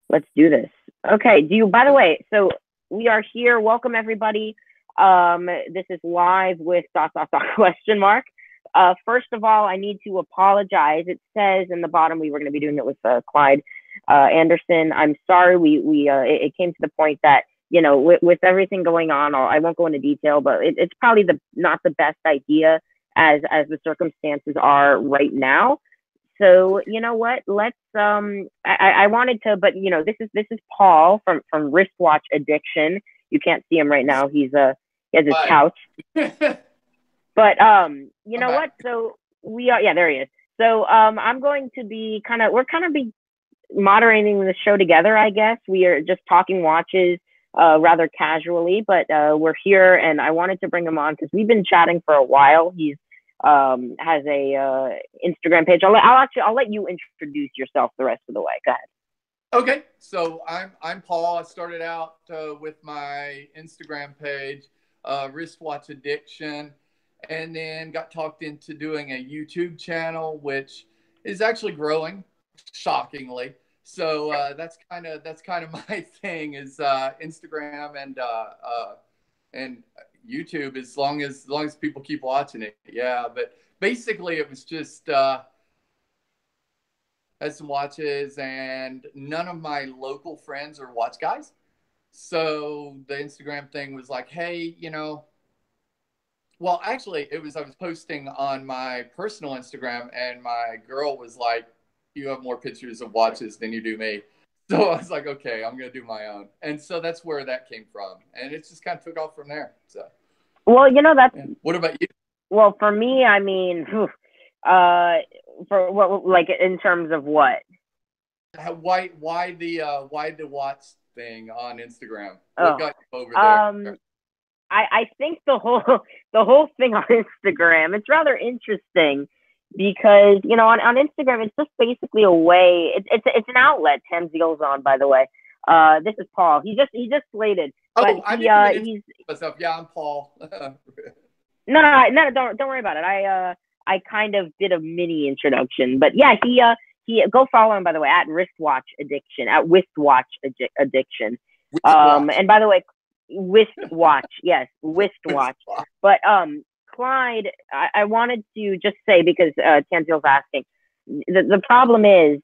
Let's do this. Okay. By the way, so we are here. Welcome everybody. This is live with question mark. First of all, I need to apologize. It says in the bottom we were going to be doing it with Clyde Anderson. I'm sorry. It came to the point that with everything going on, I won't go into detail, but it's probably not the best idea as the circumstances are right now. So you know what? Let's I wanted to, but this is Paul from Wristwatch Addiction. You can't see him right now. He has his Hi. couch. But you I'm know back. what? So we are, yeah, there he is. So I'm going to be we're kind of be moderating the show together, I guess. We are just talking watches rather casually, but we're here and I wanted to bring him on because we've been chatting for a while. He's has a Instagram page. I'll let you introduce yourself the rest of the way. Go ahead. Okay, so I'm Paul. I started out with my Instagram page, Wristwatch Addiction, and then got talked into doing a YouTube channel, which is actually growing, shockingly. So that's kind of my thing is Instagram and YouTube. As long as people keep watching it, yeah. But basically, it was just. Had some watches, and none of my local friends are watch guys. So the Instagram thing was like, hey, well, actually, I was posting on my personal Instagram, and my girl was like, you have more pictures of watches than you do me. So I was like, okay, I'm going to do my own. And so that's where that came from. And it just kind of took off from there. So, Well, that's yeah. What about you? well for me. I mean, uh, for what, like in terms of what? Why the watch thing on Instagram? What Oh, got you over there? um, I think the whole thing on Instagram, it's rather interesting because on Instagram it's just basically a way. It's an outlet. Tanzil's on, by the way. This is Paul. He just slated, but Oh, I didn't even introduce he's myself. Yeah, I'm Paul. no, don't worry about it. I kind of did a mini introduction, but yeah, he go follow him, by the way, at Wristwatch Addiction, at Addiction. Wristwatch. And by the way, Wristwatch, yes, Wristwatch. Wristwatch. But Clyde, I wanted to just say, because Tanzil's asking, the problem is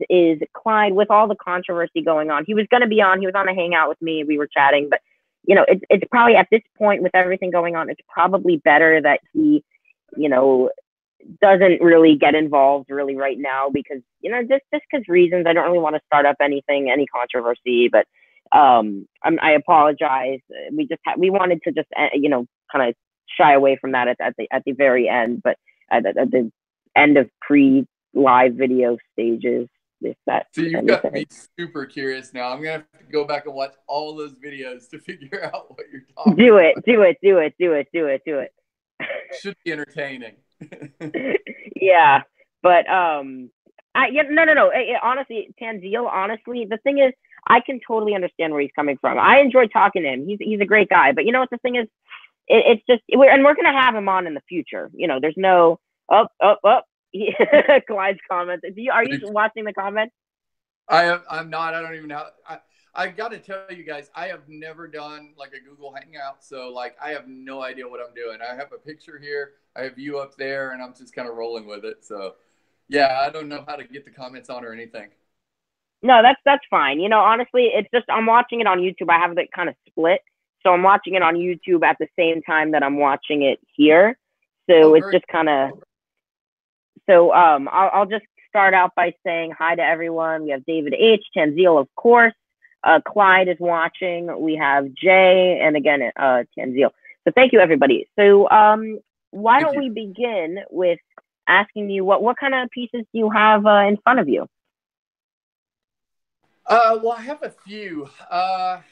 Clyde, with all the controversy going on, he was going to be on. He was on a hangout with me. We were chatting, but it's probably at this point with everything going on, it's probably better that he, you know, doesn't really get involved really right now because just because reasons. I don't really want to start up any controversy, but I apologize. We wanted to just kind of shy away from that at the very end, but at the end of pre live video stages, if that's So you've got me anything. super curious now. I'm gonna have to go back and watch all those videos to figure out what you're talking Do it, about. do it, do it, do it, do it, do it. Should be entertaining. Yeah, but yeah, no. Honestly, Tanzil, honestly, the thing is, I can totally understand where he's coming from. I enjoy talking to him. He's a great guy, but you know what the thing is, it's just we're gonna have him on in the future. There's no up. Clyde's comments. Are you watching the comments? I'm not. I don't even know. I got to tell you guys, I have never done like a Google Hangout, so like I have no idea what I'm doing. I have a picture here, I have you up there, and I'm just kind of rolling with it. So yeah, I don't know how to get the comments on or anything. No, that's fine. Honestly, it's just I'm watching it on YouTube. I have it kind of split, so I'm watching it on YouTube at the same time that I'm watching it here. Oh, So it's very just kind of cool. so I'll just start out by saying hi to everyone. We have David H, Tanzil, of course. Clyde is watching. We have Jay, and again, Tanzil. So thank you, everybody. So why Thank don't you. we begin with asking you what kind of pieces do you have in front of you? Well, I have a few. I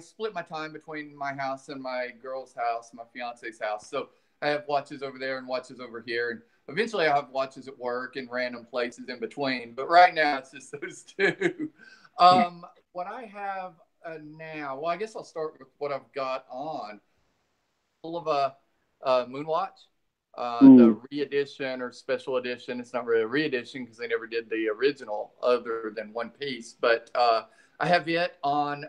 split my time between my house and my girl's house, my fiance's house. So I have watches over there and watches over here, and eventually I have watches at work and random places in between. But right now it's just those two. What I have now, well, I guess I'll start with what I've got on. Full of a Moonwatch, Ooh. the re-edition or special edition. It's not really a re-edition because they never did the original other than one piece. But I have it on,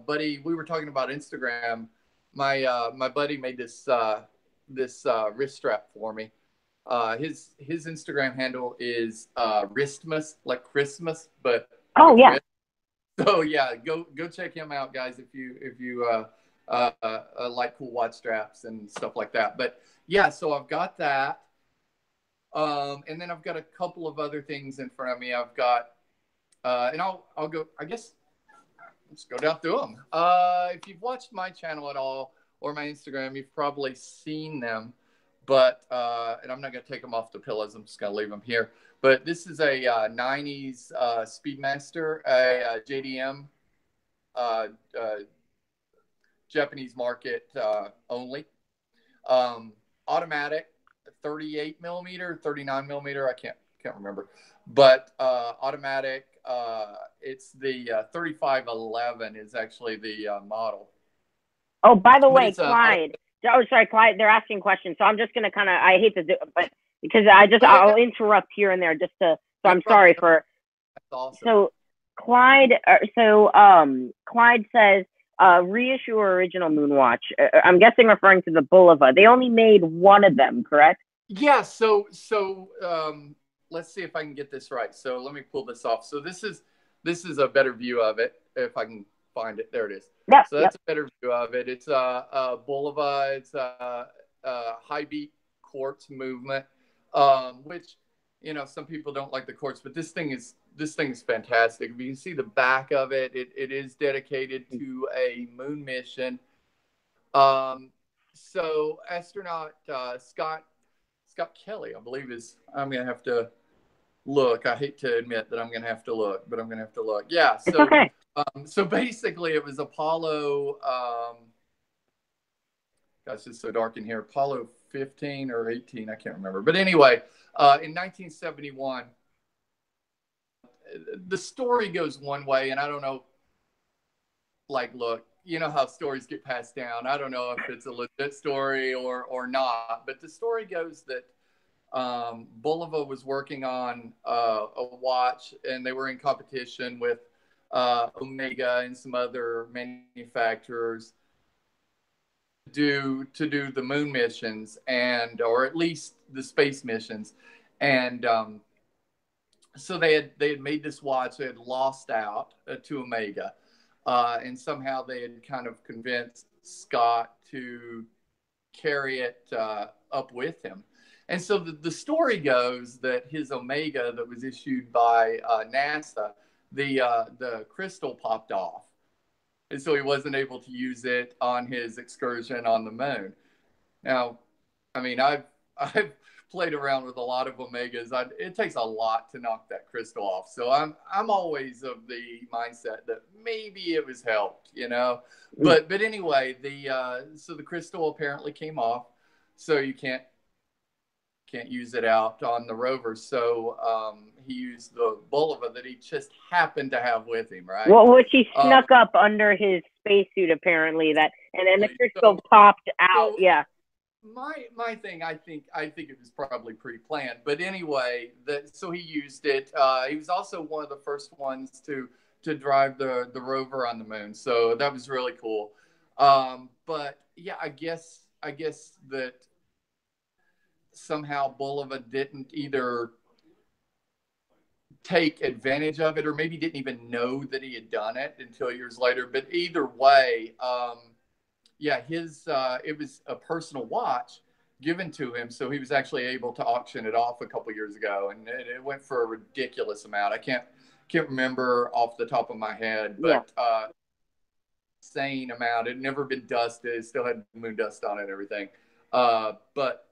buddy. We were talking about Instagram. My buddy made this wrist strap for me. His Instagram handle is Wristmas, like Christmas, but Oh with yeah. wrist. So yeah, go check him out, guys, if you like cool watch straps and stuff like that. But yeah, so I've got that, and then I've got a couple of other things in front of me. I've got, and I'll go. I guess let's go down through them. If you've watched my channel at all or my Instagram, you've probably seen them. But and I'm not gonna take them off the pillows. I'm just gonna leave them here. But this is a 90s Speedmaster, a JDM, uh, uh, Japanese market only. Um, Automatic, 38 millimeter, 39 millimeter. I can't remember, but automatic. It's the 3511 is actually the model. Oh, by the But way, it's a Clyde. Oh, sorry, Clyde. They're asking questions, so I'm just gonna kind of. I hate to do, but because yeah, I'll interrupt here and there just to. So no I'm problem. sorry for. That's awesome. So Clyde. Clyde says, reissue original Moonwatch. I'm guessing referring to the Bulova. They only made one of them, correct? Yeah. So let's see if I can get this right. So let me pull this off. So this is a better view of it if I can find it. There it is. Yep. So that's a better view of it. It's a Bulova. It's a high beat quartz movement, which some people don't like the quartz, but this thing is fantastic. If you can see the back of it, it is dedicated to a moon mission. So astronaut Scott Kelly, I believe is. I'm gonna have to look. I hate to admit that I'm gonna have to look, but I'm gonna have to look. Yeah. It's So okay. so basically, it was Apollo. Gosh, it's so dark in here. Apollo 15 or 18, I can't remember. But anyway, in 1971, the story goes one way, and I don't know. Like, look, you know how stories get passed down. I don't know if it's a legit story or not, but the story goes that Bulova was working on a watch, and they were in competition with Omega and some other manufacturers to do the moon missions or at least the space missions, and so they had made this watch. They had lost out to Omega, and somehow they had kind of convinced Scott to carry it up with him. And so the story goes that his Omega that was issued by NASA, the crystal popped off, and so he wasn't able to use it on his excursion on the moon. Now, I mean, I've played around with a lot of Omegas. It takes a lot to knock that crystal off. So I'm always of the mindset that maybe it was helped. But anyway, so the crystal apparently came off, so you can't use it out on the rover. So he used the Bulova that he just happened to have with him, right? Well, which he snuck up under his spacesuit apparently. And then the crystal popped out. So Yeah. my thing, I think it was probably pre-planned. But anyway, so he used it. He was also one of the first ones to drive the rover on the moon. So that was really cool. But yeah, I guess that somehow Bulova didn't either take advantage of it or maybe didn't even know that he had done it until years later. But either way, yeah, it was a personal watch given to him, so he was actually able to auction it off a couple years ago, and it went for a ridiculous amount. I can't remember off the top of my head, but insane amount. It had never been dusted. It still had moon dust on it and everything. But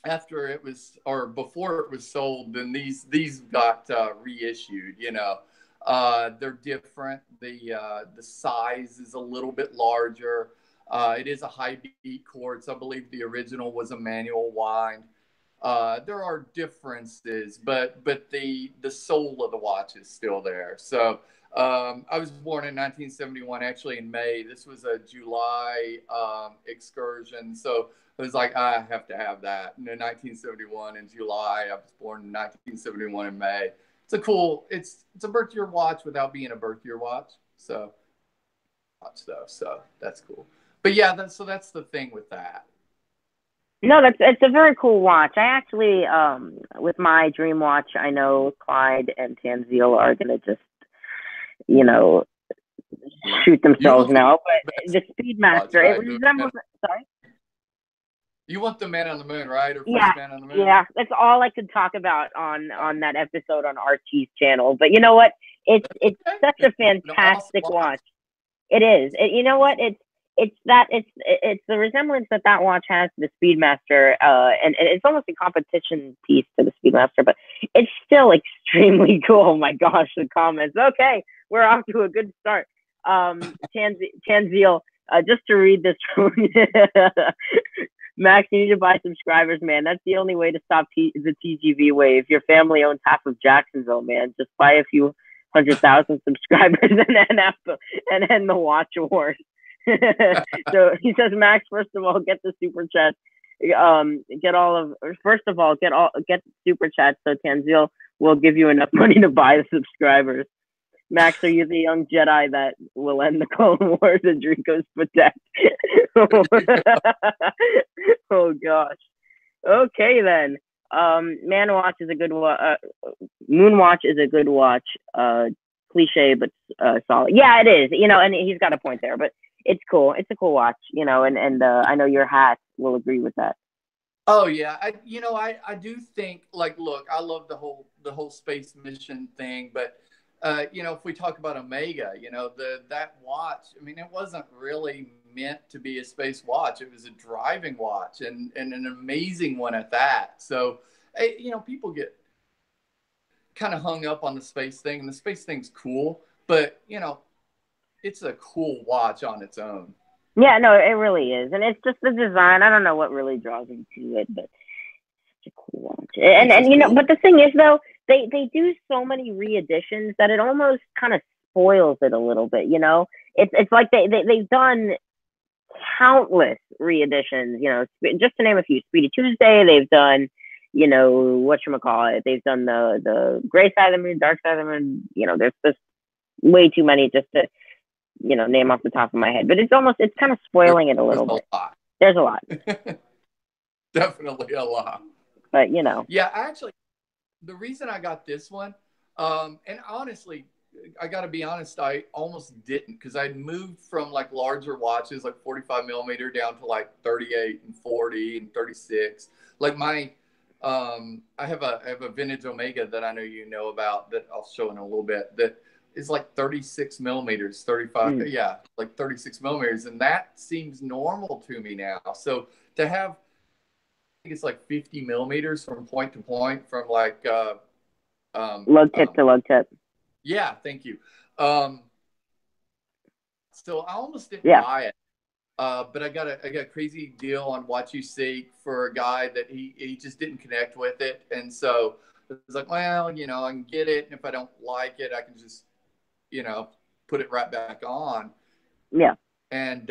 after it was, or before it was sold, then these got reissued. They're different. The size is a little bit larger. It is a high beat quartz. I believe the original was a manual wind. There are differences, but the soul of the watch is still there. So I was born in 1971, actually in May. This was a July excursion, so it was like I have to have that. In 1971 in July, I was born in 1971 in May. it's a cool. It's a birth year watch without being a birth year watch. So watch stuff. So that's cool. But yeah, that's the thing with that. No, it's a very cool watch. I actually, with my dream watch, I know Clyde and Tanzil are gonna just, you know, shoot You themselves want the now. But best the watch, Speedmaster, it right? resembles. Sorry. You want the Man on the Moon, right? Or Yeah, first Man on the Moon? yeah. That's all I could talk about on that episode on Archie's channel. But you know what? It's Okay. such a An awesome fantastic watch. watch. It is. You know what? It's the resemblance that that watch has to the Speedmaster, and it's almost a competition piece to the Speedmaster, but it's still extremely cool. Oh my gosh, the comments. Okay, we're off to a good start. Tanzil, just to read this from Max, you need to buy subscribers, man. That's the only way to stop the TGV wave. Your family owns half of Jacksonville, man. Just buy a few 100,000 subscribers and end the watch wars. So he says, Max, first of all, get the super chat. Get super chat so Tanzil will give you enough money to buy the subscribers. Max, are you the young Jedi that will end the Clone Wars and Draco's protect? Oh gosh. Okay then. Manwatch is a good watch. Moonwatch is a good watch. Cliche but solid. Yeah, it is. You know, and he's got a point there, but it's cool. It's a cool watch. You know, and I know your hat will agree with that. Oh yeah, I do think, like, look, I love the whole space mission thing, but if we talk about Omega, that watch, I mean, it wasn't really meant to be a space watch. It was a driving watch, and an amazing one at that. So, people get kind of hung up on the space thing, and the space thing's cool, but it's a cool watch on its own. Yeah, no, it really is, and it's just the design. I don't know what really draws me to it, but it's a cool watch. And Cool. but the thing is though, they do so many re-editions that it almost kind of spoils it a little bit. It's like they've done countless re-editions. Just to name a few, Speedy Tuesday. They've done, whatchamacallit. They've done the Gray Side of the Moon, Dark Side of the Moon. There's just way too many just to name off the top of my head. But it's kind of spoiling it a little bit. There's a lot. Definitely a lot. But yeah, actually, the reason I got this one, and honestly, I got to be honest, I almost didn't, because I moved from like larger watches, like 45 millimeter, down to like 38 and 40 and 36. Like I have a vintage Omega that I know you know about, that I'll show in a little bit, that is like 36 millimeters, 35, yeah, like 36 millimeters, and that seems normal to me now. So to have, I think it's like 50 millimeters from point to point, from like lug tip to lug tip. Yeah, thank you. So I almost didn't buy it, but I got a crazy deal on WatchUSeek for a guy that he just didn't connect with it, and so it was like, well, I can get it, and if I don't like it, I can just put it right back on. Yeah. And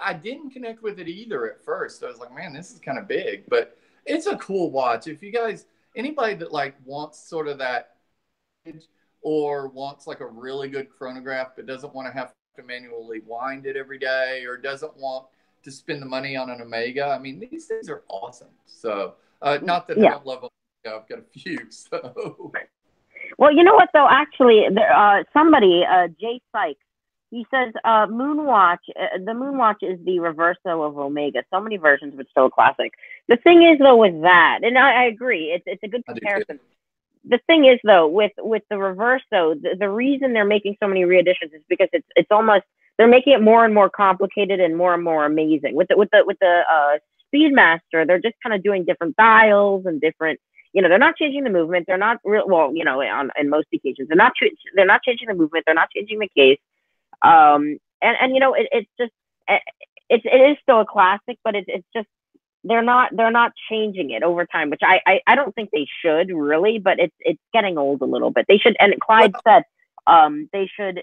I didn't connect with it either at first. I was like, man, this is kind of big, but it's a cool watch. If you guys, anybody that like wants sort of that, or wants like a really good chronograph but doesn't want to have to manually wind it every day, or doesn't want to spend the money on an Omega, I mean, these things are awesome. So not that I don't love Omega, I've got a few. So well, you know what though, actually, somebody, Jay Sykes, he says Moonwatch, the Moonwatch is the reverso of Omega. So many versions, but still a classic. The thing is though with that, and I agree, it's a good comparison. The thing is though, with the reverso, the reason they're making so many re-editions is because it's almost, they're making it more and more complicated and more amazing. With the Speedmaster, they're just kind of doing different dials and different. They're not changing the movement. They're not real. Well, in most occasions, they're not changing the movement. They're not changing the case. It's just it is still a classic, but it's just they're not changing it over time, which I don't think they should really, but it's getting old a little bit. They should, and Clyde said they should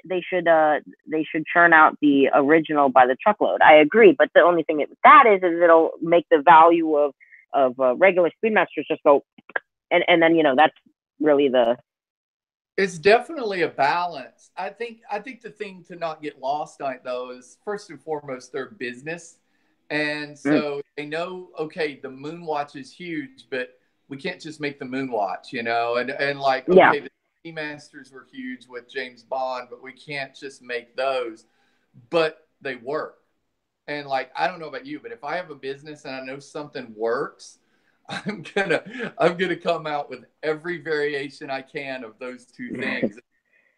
churn out the original by the truckload. I agree, but the only thing with that is it'll make the value of regular Speedmasters just go, and then that's really the It's definitely a balance. I think the thing to not get lost on it though is first and foremost their business. And Mm, so they know, okay, the moon watch is huge, but we can't just make the moon watch, you know, and like, yeah, okay, the Seamasters were huge with James Bond, but we can't just make those. But they work. And like, I don't know about you, but if I have a business and I know something works, I'm gonna come out with every variation I can of those two things.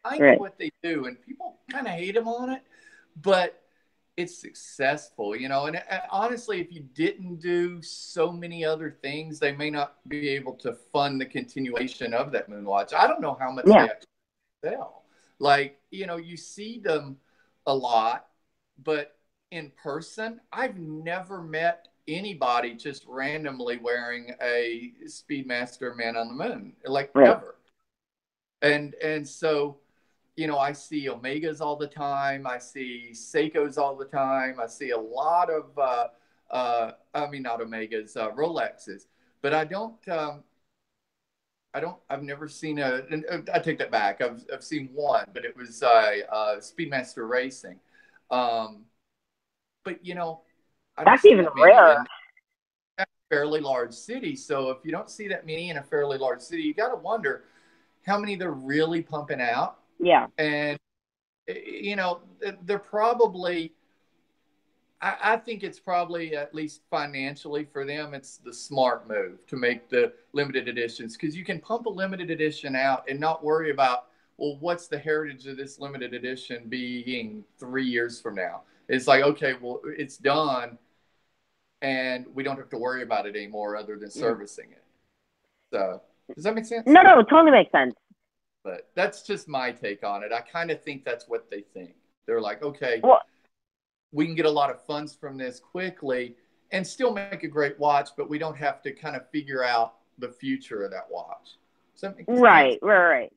Kind of right. what they do, and people kind of hate them on it, but it's successful, you know. And honestly, if you didn't do so many other things, they may not be able to fund the continuation of that Moonwatch. I don't know how much Yeah, they actually sell. Like, you know, you see them a lot, but in person, I've never met anybody just randomly wearing a Speedmaster Man on the Moon, like right. ever. And so, you know, I see Omegas all the time. I see Seikos all the time. I see a lot of, I mean, not Omegas, Rolexes, but I've never seen I take that back. I've seen one, but it was Speedmaster Racing. Um, but, you know, I don't That's see even that many rarer. in a fairly large city. So if you don't see that many in a fairly large city, you got to wonder how many they're really pumping out. Yeah, And, you know, they're probably, I think it's probably, at least financially for them, it's the smart move to make the limited editions because you can pump a limited edition out and not worry about, well, what's the heritage of this limited edition being 3 years from now? It's like, okay, well, it's done and we don't have to worry about it anymore other than mm. servicing it. So, does that make sense? No, no, it totally makes sense. But that's just my take on it. I kind of think that's what they think. They're like, okay, Well, we can get a lot of funds from this quickly and still make a great watch, but we don't have to kind of figure out the future of that watch. Does that make sense? right, right, right.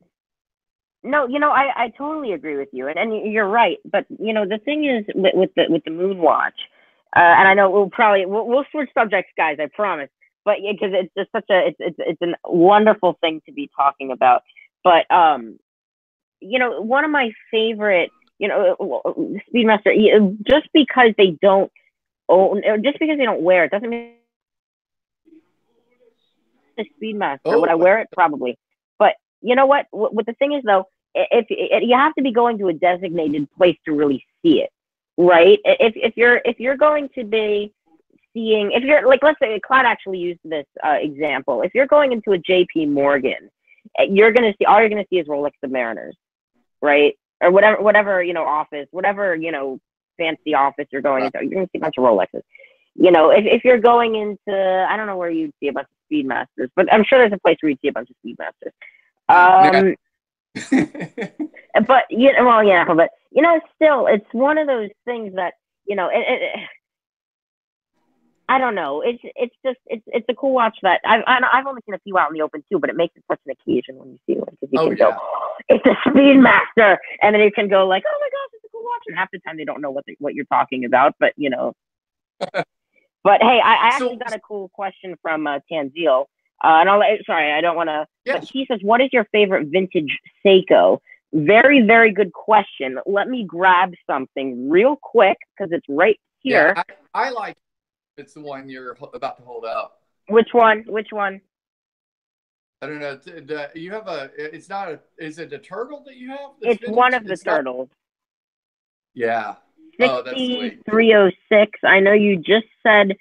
No, I totally agree with you, and you're right. But the thing is with the moon watch, and I know we'll switch subjects, guys. I promise. But because it's just such a it's a wonderful thing to be talking about. But one of my favorite, Speedmaster, just because they don't own, or just because they don't wear it, doesn't mean it's Speedmaster. Would Oh, I wear it? Probably. But you know what the thing is though, if you have to be going to a designated place to really see it, right? If you're going to be seeing, if you're like, let's say Clyde actually used this example. If you're going into a JP Morgan, you're gonna see, all you're gonna see is Rolex Submariners, right? Or whatever office, whatever fancy office you're going right. into, you're gonna see a bunch of Rolexes. If you're going into, I don't know where you'd see a bunch of Speedmasters, but I'm sure there's a place where you'd see a bunch of Speedmasters. Now, But well, yeah, but still, it's one of those things that I don't know. It's just it's a cool watch that I've only seen a few out in the open too, but it makes it such an occasion when you see one because you oh, can go, yeah. oh, it's a Speedmaster, and then you can go like, oh my gosh, it's a cool watch, and half the time they don't know what you're talking about, but But hey, I actually So, got a cool question from Tanzil, and sorry, I don't want to, but yes. he says, "What is your favorite vintage Seiko?" Very, very good question. Let me grab something real quick because it's right Yeah, here. I like it's the one you're about to hold up. Which one? Which one? I don't know. You have it's not is it a turtle that you have that's It's one vintage? of the It's not. turtles. Yeah. Oh, that's sweet. 6306. I know you just said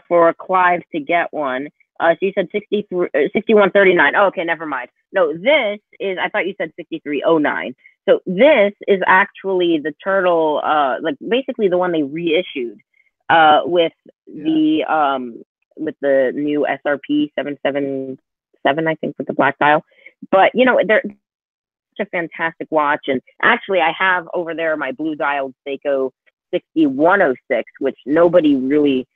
for Clive to get one. So you said 6139. Oh, okay, never mind. No, this is, I thought you said 6309. So this is actually the turtle, like basically the one they reissued with Yeah. the new SRP 777, I think, with the black dial. But they're a fantastic watch. And actually, I have over there my blue dialed Seiko 6106, which nobody really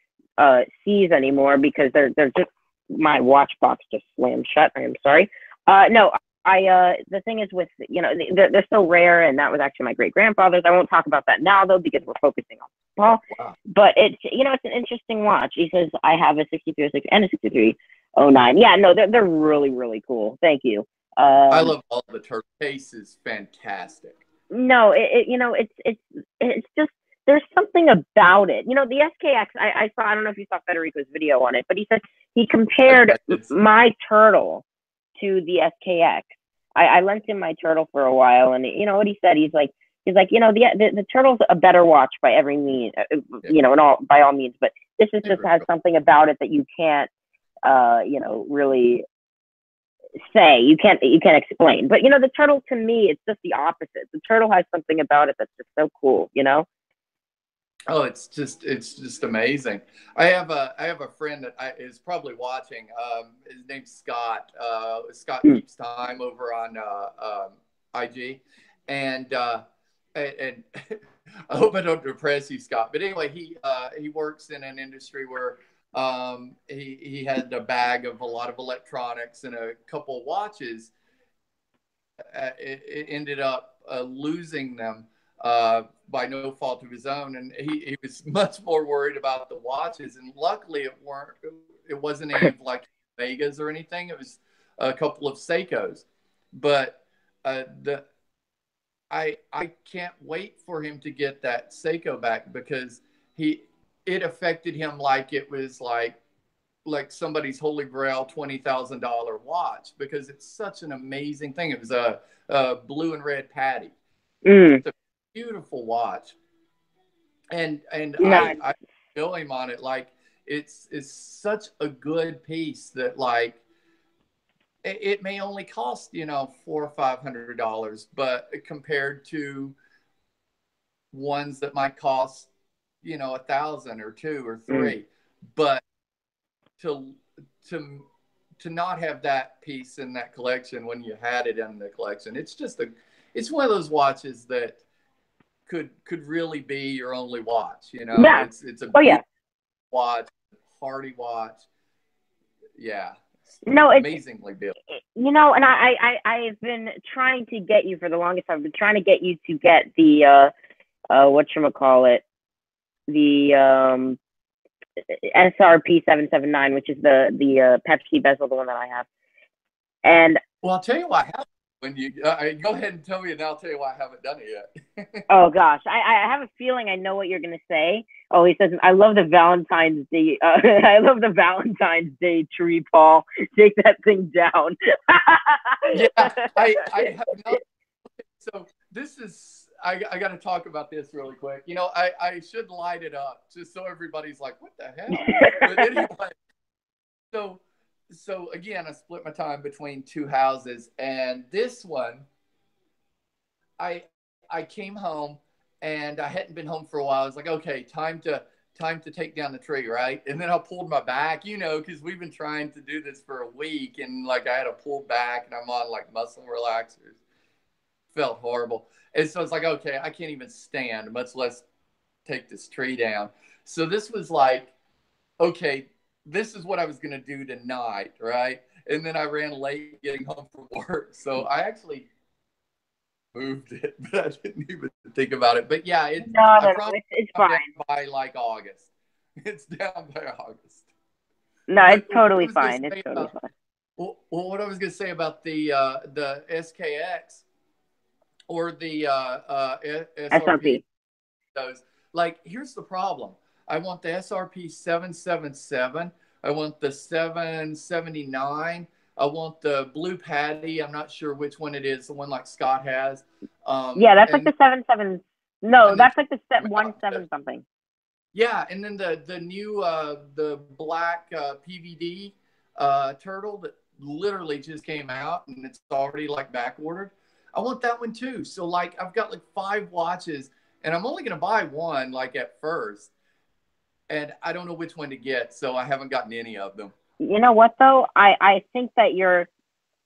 sees anymore because they're just, my watch box just slammed shut. I am sorry. No, the thing is with they're so rare, and that was actually my great grandfather's. I won't talk about that now though because we're focusing on Paul. Wow. But it's it's an interesting watch. He says I have a 6306 and a 6309. Yeah, no, they're really really cool. Thank you. I love all the turtle. Case is fantastic. No, it's just there's something about it. You know, the SKX. I saw. I don't know if you saw Federico's video on it, but he said he compared my turtle to the SKX. I lent him my turtle for a while, and you know what he said. He's like, you know, the turtle's a better watch by every means, you know, by all means. But this is just has something about it that you can't, you know, really say. You can't explain. But you know, the turtle to me, it's just the opposite. The turtle has something about it that's just so cool. You know. Oh, it's just amazing. I have a friend that is probably watching. His name's Scott. Scott Keeps Time over on IG, and I hope I don't depress you, Scott. But anyway, he works in an industry where he had a bag of a lot of electronics and a couple of watches. It ended up losing them by no fault of his own, and he was much more worried about the watches. And luckily, it wasn't any of like Vegas or anything. It was a couple of Seikos. But I can't wait for him to get that Seiko back, because it affected him like it was like somebody's holy grail $20,000 watch, because it's such an amazing thing. It was a blue and red Patty. It's a beautiful watch, and I feel him on it. Like it's such a good piece that like it may only cost, you know, $400 or $500, but compared to ones that might cost, you know, 1,000 or 2 or 3, but to not have that piece in that collection when you had it in the collection, it's one of those watches that could really be your only watch, you know. Yeah. It's a watch, hardy watch. Yeah. No, it's amazingly built. You know, and I've been trying to get you for the longest time. I've been trying to get you to get the whatchamacallit, the SRP 779, which is the Pepsi bezel, the one that I have. And well, I'll tell you what happened when you go ahead and tell me, and I'll tell you why I haven't done it yet. Oh gosh, I have a feeling I know what you're gonna say. Oh, he says, I love the Valentine's Day. I love the Valentine's Day tree, Paul. Take that thing down. Yeah, I have not. So this is, I got to talk about this really quick. You know, I should light it up just so everybody's like, what the hell? But anyway, so again, I split my time between two houses, and this one, I came home and I hadn't been home for a while. I was like, okay, time to take down the tree, right? And then I pulled my back, you know, because we've been trying to do this for a week, and like I had to pull back, and I'm on like muscle relaxers. Felt horrible. And so it's like, okay, I can't even stand, much less take this tree down. So this was like, okay, this is what I was going to do tonight, right? And then I ran late getting home from work. So I actually moved it, but I didn't even think about it. But yeah, it's fine by like August. It's down by August. No, it's totally fine. It's totally fine. Well, what I was going to say about the SKX or the SRP, those, like, here's the problem. I want the SRP 777. I want the 779. I want the blue Patty. I'm not sure which one it is. The one like Scott has. Yeah, that's like the 77. No, that's like the 17 something. Yeah, and then the new the black PVD turtle that literally just came out, and it's already like back ordered. I want that one too. So like I've got like 5 watches, and I'm only gonna buy one like at first, and I don't know which one to get, so I haven't gotten any of them. You know what though? I think that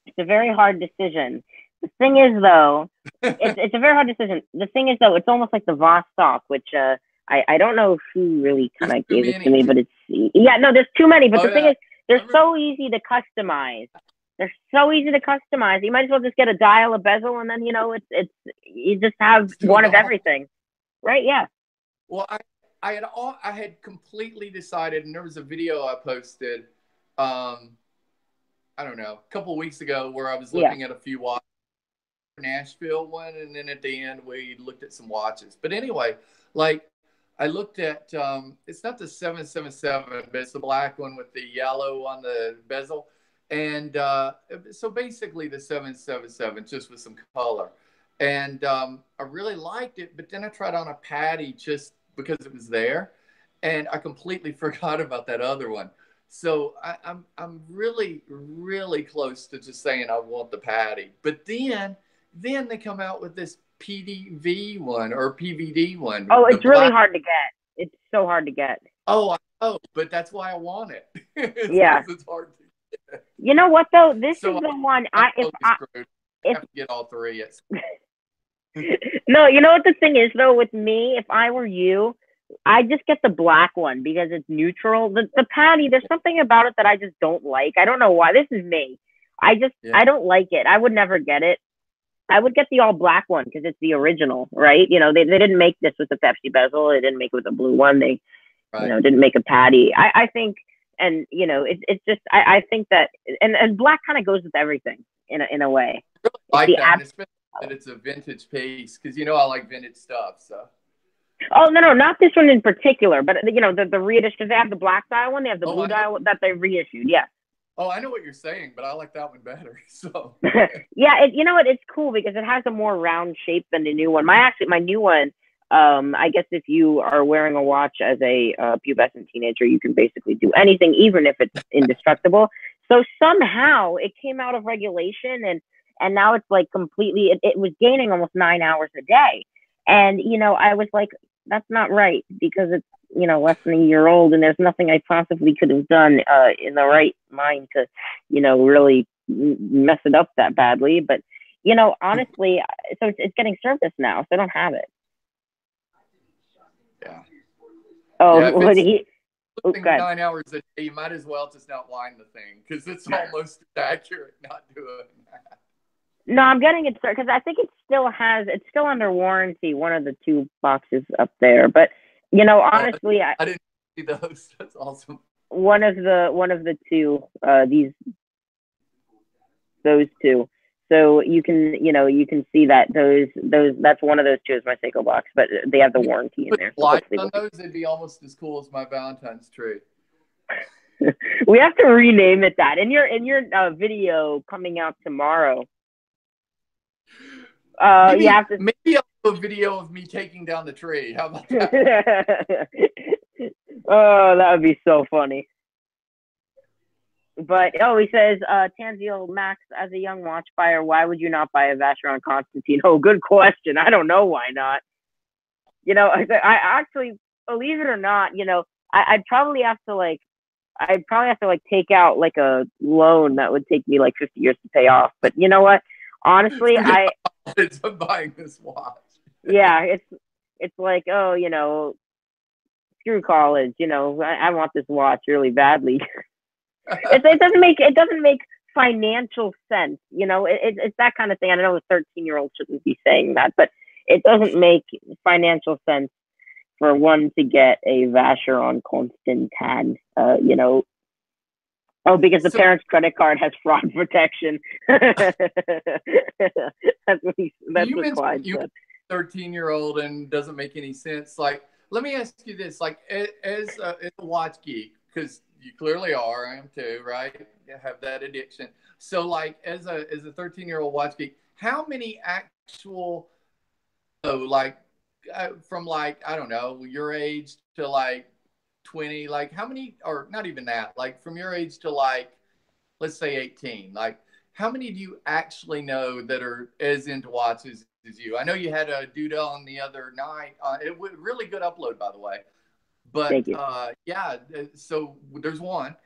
it's a very hard decision. The thing is though, it's a very hard decision. The thing is though, it's almost like the Vostok, which I don't know who really kind of gave it to me, but it's there's too many. But the thing is, they're so easy to customize. They're so easy to customize. You might as well just get a dial, a bezel, and then you know it's you just have one of everything, right? Yeah. Well, I had completely decided, and there was a video I posted I don't know, a couple of weeks ago where I was Yeah. looking at a few watches, Nashville one, and then at the end we looked at some watches. But anyway, like I looked at it's not the 777, but it's the black one with the yellow on the bezel. And so basically the 777 just with some color. And I really liked it, but then I tried on a Patty just because it was there, and I completely forgot about that other one. So I'm really really close to just saying I want the Patty, but then they come out with this PDV one or PVD one. Oh, The it's really black. hard to get. It's so hard to get. Oh, I know, but that's why I want it. It's Yeah. because it's hard to get. You know what though? This So is the one I'm if totally I screwed. I if have to get all three. It's no, you know what the thing is though with me, if I were you, I just get the black one because it's neutral. The Patty, there's something about it that I just don't like. I don't know why. This is me. yeah. I don't like it. I would never get it. I would get the all black one because it's the original, right? You know, they didn't make this with the Pepsi bezel. They didn't make it with the blue one. They, Right. didn't make a Patty. I think, and it's just, I think that, and black kind of goes with everything in a way. I really like the that, and especially that it's a vintage piece because I like vintage stuff. So Oh no, not this one in particular, but the reissued. They have the black dial one. They have the blue I know. dial that they reissued. Yeah. Oh, I know what you're saying, but I like that one better. So Yeah, you know what? It's cool because it has a more round shape than the new one. My new one. I guess if you are wearing a watch as a pubescent teenager, you can basically do anything, even if it's indestructible. So somehow it came out of regulation, and now it's like completely. It was gaining almost 9 hours a day, and I was like, that's not right because it's less than a year old, and there's nothing I possibly could have done in the right mind to really mess it up that badly. But honestly, so it's getting serviced now, so I don't have it. yeah. Oh, Yeah, if what it's he? Oh, losing good. 9 hours a day, you might as well just not wind the thing because it's almost accurate not doing that. No, I'm getting it because I think it's still under warranty. One of the two boxes up there, but honestly, I didn't see those. That's awesome. one of the two, those two. So you can see that those that's one of those two is my Seiko box, but they have the warranty in Put there. So lights hopefully on those, it'd be almost as cool as my Valentine's tree. we have to rename it that in your video coming out tomorrow. Maybe, you have to maybe I'll do a video of me taking down the tree. How about that? Oh, that would be so funny. But he says, Tanzil Max, as a young watch buyer, why would you not buy a Vacheron Constantine? Oh, good question. I don't know why not. I actually, believe it or not, I'd probably have to take out like a loan that would take me like 50 years to pay off. But you know what? Honestly, It's buying this watch. Yeah, it's like, screw college. I want this watch really badly. It doesn't make financial sense. It's that kind of thing. I know a 13-year-old shouldn't be saying that, but it doesn't make financial sense for one to get a Vacheron Constantin. Because the parent's credit card has fraud protection. That's what Clyde said. 13-year-old and doesn't make any sense. Like, let me ask you this: like, as a watch geek, because you clearly are, I am too, right? You have that addiction. So, like, as a 13-year-old watch geek, how many actual, from like I don't know your age to like 20, like how many, or not even that, like from your age to like, let's say 18, like how many do you actually know that are as into watches as you? I know you had a dude on the other night. It was really good upload, by the way. But yeah, so there's one.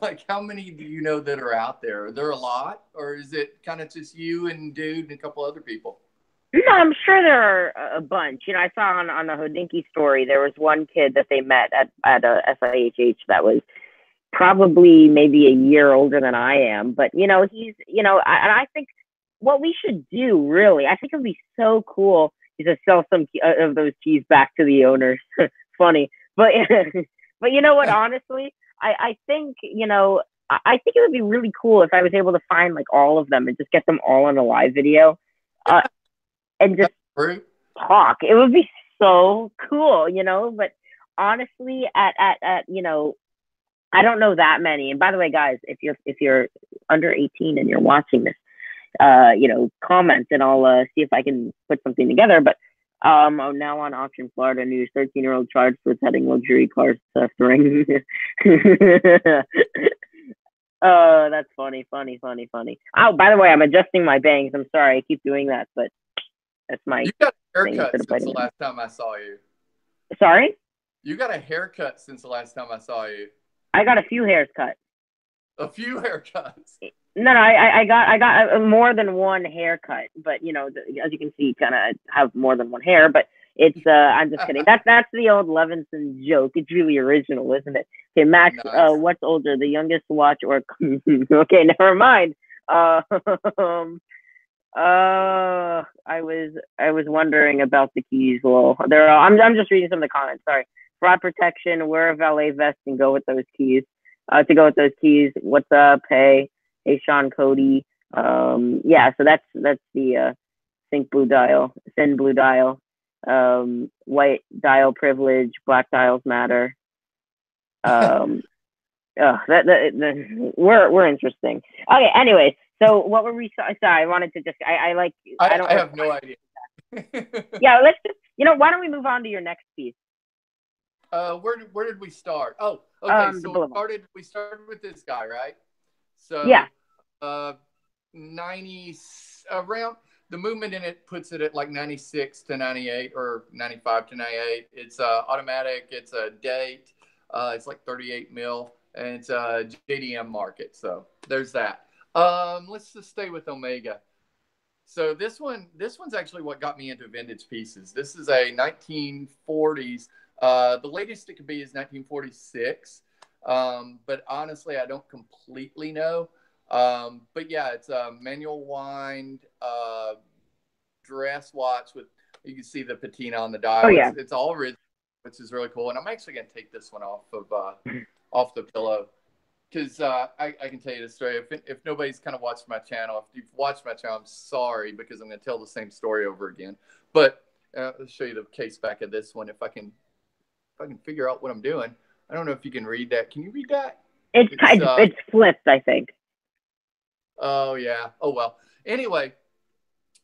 Like, how many do you know that are out there? Are there a lot, or is it kind of just you and dude and a couple other people? No, I'm sure there are a bunch. I saw on the Hodinkee story, there was one kid that they met at a SIHH that was probably maybe a year older than I am. But, he's, and I think what we should do, really, I think it would be so cool is to sell some of those keys back to the owners. Funny. But, but you know what, honestly, I think, I think it would be really cool if I was able to find like all of them and just get them all on a live video, uh, and just Fruit. talk. It would be so cool, you know. But honestly, at you know, I don't know that many. And by the way, guys, if you're under 18 and you're watching this, you know, comment and I'll see if I can put something together. But I'm now on Auction Florida News. 13-year-old charged with heading luxury car theft ring. Oh, that's funny, funny, funny, funny. Oh, by the way, I'm adjusting my bangs. I'm sorry, I keep doing that, but that's my You got a thing haircut instead of since the biting. last time I saw you. Sorry, You got a haircut since the last time I saw you. I got a few hairs cut. A few haircuts. No, I got more than one haircut, but you know, as you can see, kind of have more than one hair. But it's I'm just kidding. That's the old Levinson joke. It's really original, isn't it? Okay, Max, Nice. what's older, the youngest watch or? Okay, never mind. Um, I was wondering about the keys. Well, I'm just reading some of the comments. Sorry. Fraud protection. Wear a valet vest and go with those keys. To go with those keys. What's up? Hey, Sean Cody. Yeah. So that's the sync blue dial, thin blue dial, white dial privilege, black dials matter. Um, we're interesting. Okay. Anyways, so what were we? Sorry, I wanted to just. I like. I don't. I have no idea. Yeah, let's just. You know, why don't we move on to your next piece? Where did we start? Oh, okay. The So Boulevard. we started with this guy, right? So Yeah. 90 around the movement in it puts it at like 96 to 98 or 95 to 98. It's automatic. It's a date. It's like 38 mil, and it's a JDM market. So there's that. Let's just stay with Omega. So this one's actually what got me into vintage pieces. This is a 1940s. The latest it could be is 1946. But honestly, I don't completely know. But yeah, it's a manual wind dress watch with, you can see the patina on the dial. Oh yeah. It's all original, which is really cool. And I'm actually going to take this one off the pillow. Because I can tell you the story. If nobody's kind of watched my channel, if you've watched my channel, I'm sorry because I'm going to tell the same story over again. But I'll show you the case back of this one if I can figure out what I'm doing. I don't know if you can read that. Can you read that? It's flipped, I think. Oh yeah. Oh well. Anyway,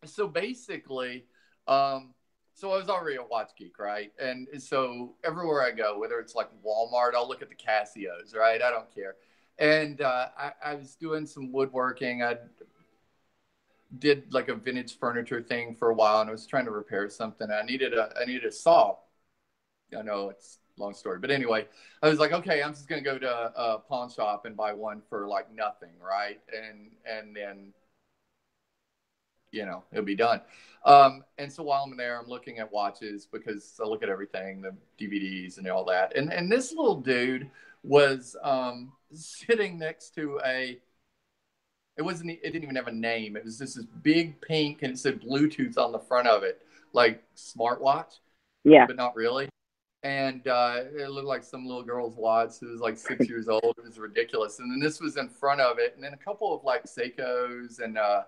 so basically, so I was already a watch geek, right? And so everywhere I go, whether it's like Walmart, I'll look at the Casios, right? I don't care. And I was doing some woodworking. I did like a vintage furniture thing for a while, and I was trying to repair something. I needed a saw. I know it's a long story, but anyway, I was like, okay, I'm just gonna go to a pawn shop and buy one for like nothing, right? And then it'll be done. And so while I'm there, I'm looking at watches because I look at everything, the DVDs and all that. And this little dude was sitting next to it didn't even have a name. It was just this big pink, and it said Bluetooth on the front of it, like smartwatch. Yeah. But not really. And it looked like some little girl's watch. It was like 6 years old. It was ridiculous. And then this was in front of it. And then a couple of like Seikos and a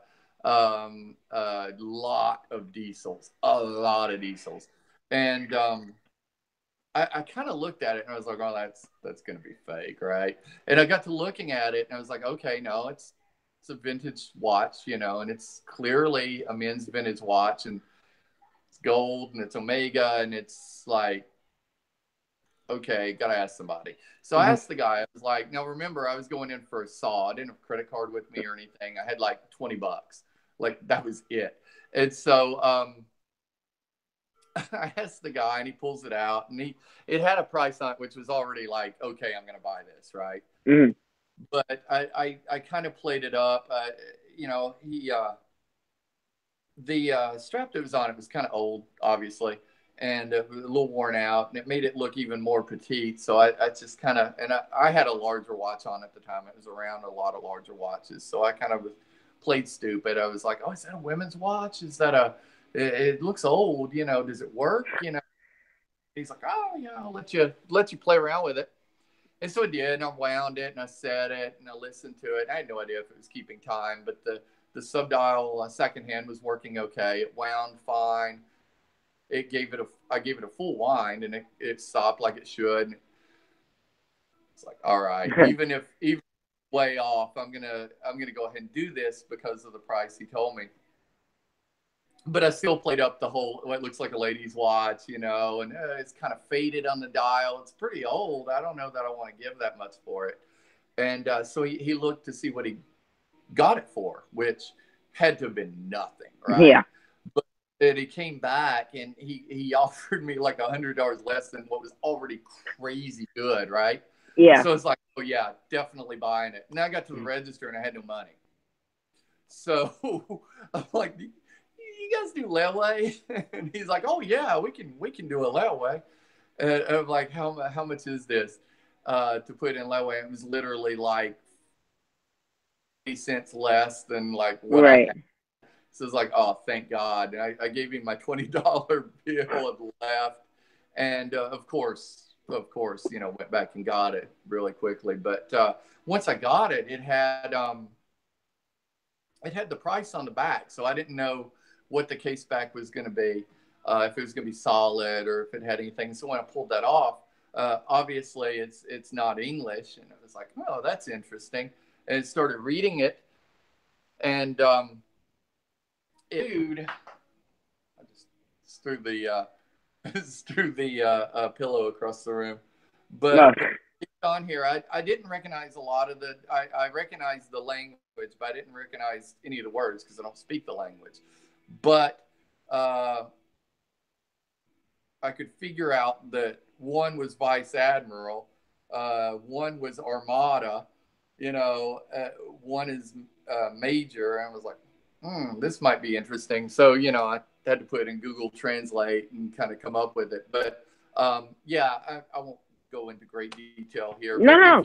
lot of diesels. And I kind of looked at it and I was like, oh, that's going to be fake, right? And I got to looking at it and I was like, okay, no, it's a vintage watch, and it's clearly a men's vintage watch, and it's gold and it's Omega, and it's like, okay, gotta ask somebody. So I asked the guy. I was like, now remember, I was going in for a saw. I didn't have a credit card with me or anything. I had like $20. Like that was it. And so I asked the guy, and he pulls it out, and it had a price on it, which was already like, okay, I'm gonna buy this, right? Mm. But I kind of played it up. The strap that was on it was kind of old, obviously, and a little worn out, and it made it look even more petite. So I just kind of, and I had a larger watch on at the time. It was around a lot of larger watches. So I kind of played stupid. I was like, oh, is that a women's watch? Is that it looks old, does it work? He's like, oh, yeah, I'll let you play around with it. And so I did, and I wound it, and I set it, and I listened to it. I had no idea if it was keeping time, but the subdial second hand was working okay. It wound fine. I gave it a full wind, and it stopped like it should. It's like, all right, even way off, I'm gonna go ahead and do this because of the price he told me. But I still played up the whole what looks like a lady's watch, and it's kind of faded on the dial. It's pretty old. I don't know that I want to give that much for it. And so he looked to see what he got it for, which had to have been nothing, right? Yeah. But then he came back and he offered me like $100 less than what was already crazy good, right? Yeah. So it's like, oh yeah, definitely buying it. And I got to the register and I had no money. So I'm like, you guys do layaway? And he's like, oh yeah, we can do a layaway. And I'm like, how much is this to put in layaway? It was literally like 80 cents less than like what I had. So it's like, oh, thank God. And I gave him my $20 bill and left. And of course, went back and got it really quickly. But once I got it, it had the price on the back. So I didn't know what the case back was going to be, if it was going to be solid or if it had anything. So when I pulled that off, obviously it's not English. And I was like, oh, that's interesting. And started reading it. And dude, I just threw the pillow across the room. But on here, I didn't recognize a lot of I recognized the language, but I didn't recognize any of the words because I don't speak the language. But I could figure out that one was Vice Admiral, one was Armada, one is Major. And I was like, this might be interesting. So, I had to put it in Google Translate and kind of come up with it. But yeah, I won't go into great detail here. No.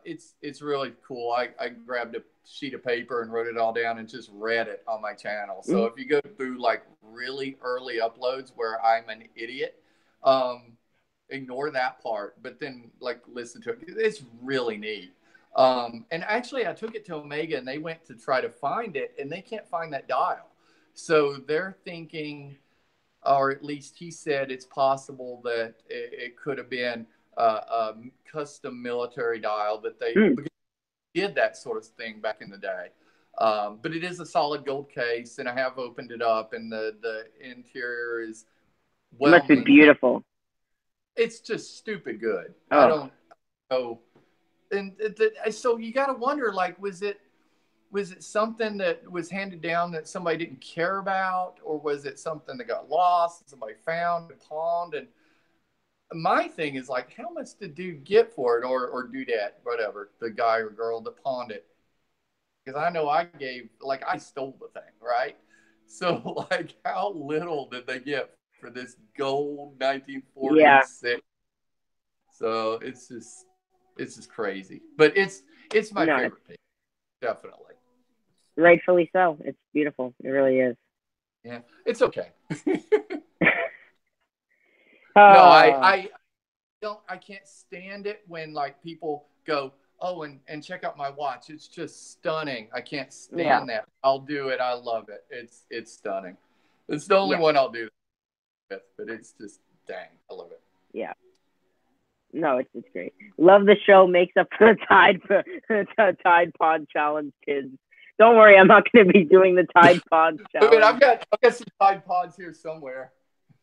It's really cool. I grabbed a sheet of paper and wrote it all down and just read it on my channel. So if you go through like really early uploads where I'm an idiot, ignore that part, but then like listen to it. It's really neat. And actually I took it to Omega and they went to try to find it and they can't find that dial. So they're thinking, or at least he said it's possible that it could have been a custom military dial that they did that sort of thing back in the day. But it is a solid gold case, and I have opened it up, and the interior is well. It must be beautiful. It's just stupid good. Oh. I don't know. And so you got to wonder, like, was it something that was handed down that somebody didn't care about, or was it something that got lost and somebody found and pawned? And my thing is like, how much did dude get for it, or dudette, whatever, the guy or girl that pawned it? Because I know I stole the thing, right? So like, how little did they get for this gold 1946? Yeah. So it's just crazy, but it's my favorite piece, definitely. Rightfully so. It's beautiful. It really is. Yeah, it's okay. No, I can't stand it when like people go, oh, and check out my watch. It's just stunning. I can't stand that. I'll do it. I love it. It's stunning. It's the only one I'll do with, but it's just dang. I love it. Yeah. No, it's great. Love the show. Makes up for the Tide Pod Challenge, kids. Don't worry, I'm not going to be doing the Tide Pod Challenge. I've got some Tide Pods here somewhere.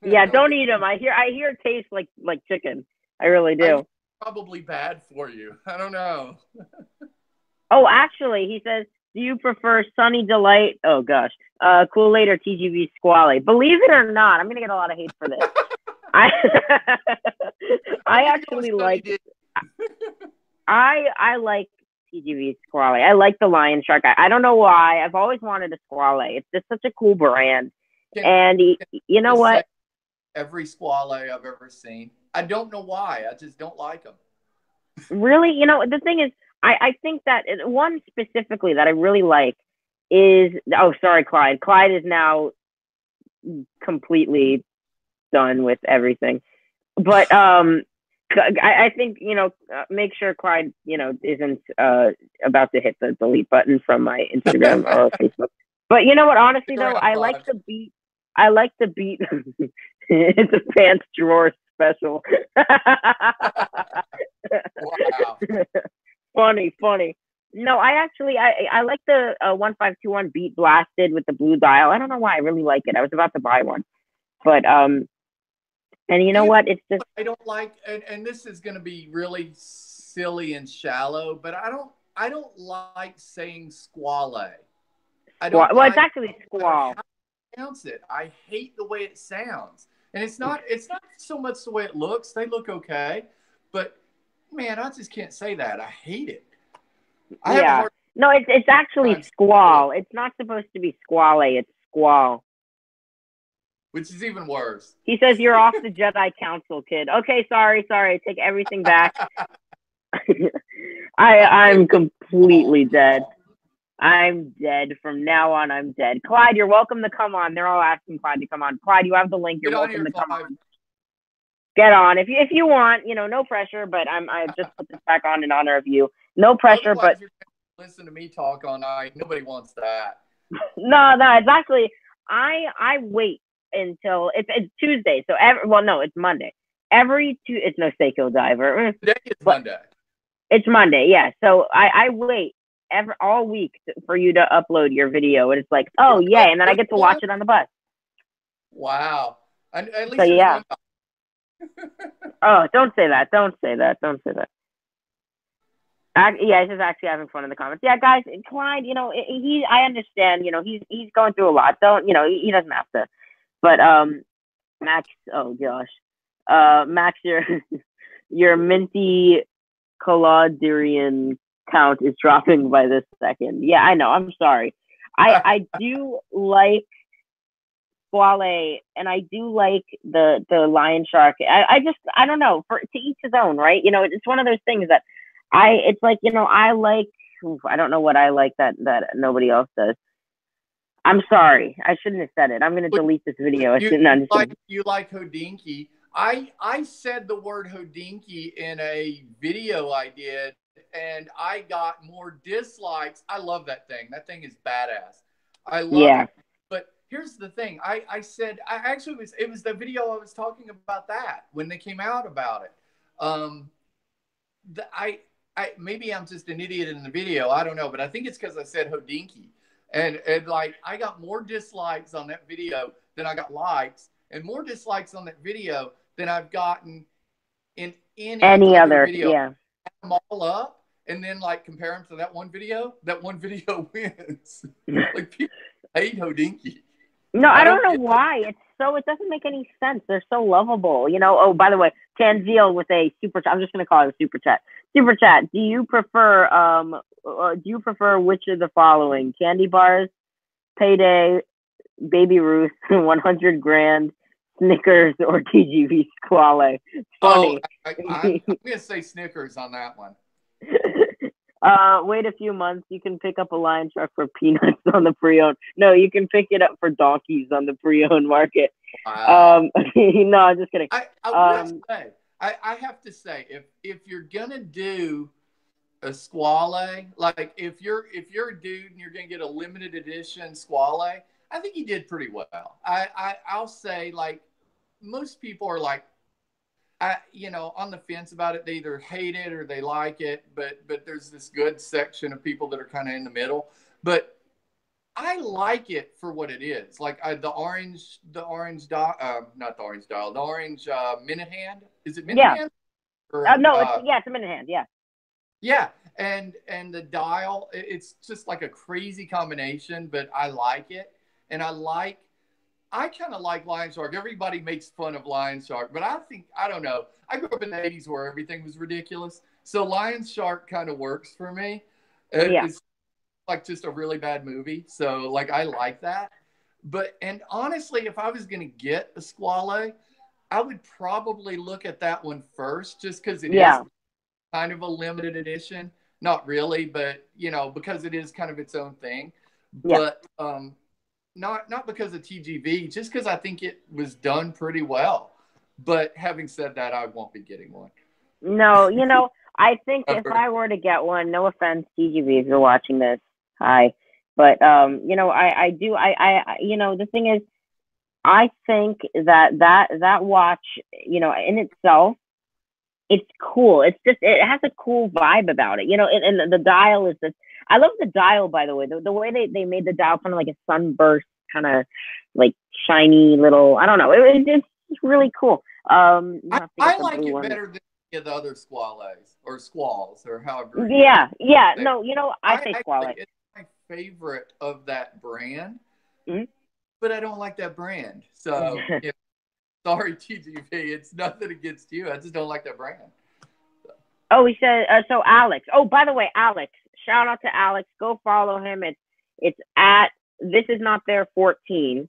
Yeah, don't eat them. I hear it tastes like chicken. I really do. Probably bad for you. I don't know. Oh, actually, he says, do you prefer Sunny Delight? Oh gosh, Kool-Aid or TGV Squally? Believe it or not, I'm going to get a lot of hate for this. I actually like. I like TGV Squally. I like the Lion Shark. I don't know why. I've always wanted a Squally. It's just such a cool brand. And you know what? Every Squally I've ever seen. I don't know why. I just don't like them. Really? The thing is, I think that one specifically that I really like is, oh, sorry, Clyde. Clyde is now completely done with everything. But I think, make sure Clyde, isn't about to hit the delete button from my Instagram or Facebook. But you know what? Honestly, though, I like the beat. I like the beat. It's a pants drawer special. Wow. Funny. No, I actually I like the 1521 beat blasted with the blue dial. I don't know why. I really like it. I was about to buy one, but and you know what? It's just I don't like, and this is going to be really silly and shallow, but I don't like saying squale. I don't well, it's like actually squall. how to pronounce it. I hate the way it sounds, and it's not so much the way it looks. They look okay, but man, I just can't say that. I hate it. I have a Yeah. hard No, it's actually time saying it, squall. It's not supposed to be squale. It's squall. which is even worse. He says you're off the Jedi Council, kid. Okay, sorry. I take everything back. I'm completely dead. I'm dead. From now on, I'm dead. Clyde, you're welcome to come on. They're all asking Clyde to come on. Clyde, you have the link. You're Get on welcome here, to come Clive. on. Get on if you want. No pressure. But I just put this back on in honor of you. No pressure. Otherwise, But you're gonna listen to me talk all night. Nobody wants that. no, it's actually I wait until it's Tuesday. So no, it's Monday. It's no Seiko Diver, Today is but Monday. it's Monday. Yeah. So I wait all week for you to upload your video, and it's like, oh yeah, and then I get to watch it on the bus. Wow. And at least So there's yeah. one. Oh, don't say that. Don't say that. Yeah, he's just actually having fun in the comments. Yeah, guys, Clyde, I understand, he's going through a lot. Don't, he doesn't have to. But Max, oh gosh, Max, your minty Caladrian count is dropping by this second. Yeah, I know. I'm sorry. I do like Squale, and I do like the lion shark. I don't know, to each his own, right? It's one of those things that it's like, I like, I don't know what I like that nobody else does. I'm sorry. I shouldn't have said it. I'm going to delete this video. You like Hodinkee. I said the word Hodinkee in a video I did, and I got more dislikes. I love that thing. That thing is badass. I love it. But here's the thing. I said, it was the video I was talking about that when they came out about it. Maybe I'm just an idiot in the video. I don't know, but I think it's because I said Hodinkee. And like, I got more dislikes on that video than I got likes, and more dislikes on that video than I've gotten in any other video. Yeah. Add them all up and then like compare them to that one video. That one video wins. Like, people hate Hodinkee. No, I don't know why. It doesn't make any sense. They're so lovable, Oh, by the way, Tanzeel with a super chat. I'm just gonna call it a super chat. Super chat. Do you prefer which of the following? Candy bars, Payday, Baby Ruth, 100 grand, Snickers, or TGV Squale? Funny. I'm gonna say Snickers on that one. Wait a few months. You can pick up a lion shark for peanuts on the pre-owned. No, you can pick it up for donkeys on the pre-owned market. Wow. No, I'm just kidding. I have to say, if you're gonna do a Squale, like if you're a dude and you're gonna get a limited edition Squale, I think you did pretty well. I'll say, like, most people are like, on the fence about it. They either hate it or they like it, but there's this good section of people that are kind of in the middle. But I like it for what it is. Like the orange dial, not the orange dial, the orange minute hand. Is it minute hand? Or, no, it's a minute hand. Yeah. Yeah, and the dial, it's just like a crazy combination, but I like it, and I kind of like Lion Shark. Everybody makes fun of Lion Shark, but I don't know. I grew up in the 80s where everything was ridiculous. So Lion Shark kind of works for me. It's like just a really bad movie. So like, I like that. And honestly, if I was going to get a Squale, I would probably look at that one first, just because it is kind of a limited edition. Not really, but because it is kind of its own thing. But not because of TGV, just because I think it was done pretty well. But having said that, I won't be getting one. No, I think if Ever. I were to get one, no offense, TGV, if you're watching this, hi, but I do, the thing is, I think that watch, in itself, it's cool. It's just it has a cool vibe about it, and the dial is this. I love the dial, by the way. The way they made the dial kind of like a sunburst, kind of like shiny little. I don't know. It's really cool. You have to get I the like blue it one. better than any of the other squalls or however you Yeah, yeah. say. No, I I say actually squalene. it's my favorite of that brand, Mhm. but I don't like that brand. So yeah, sorry TGV, it's nothing against you. I just don't like that brand. Oh, he said so. Alex. Oh, by the way, Alex. Shout out to Alex. Go follow him. It's at this is not there 14.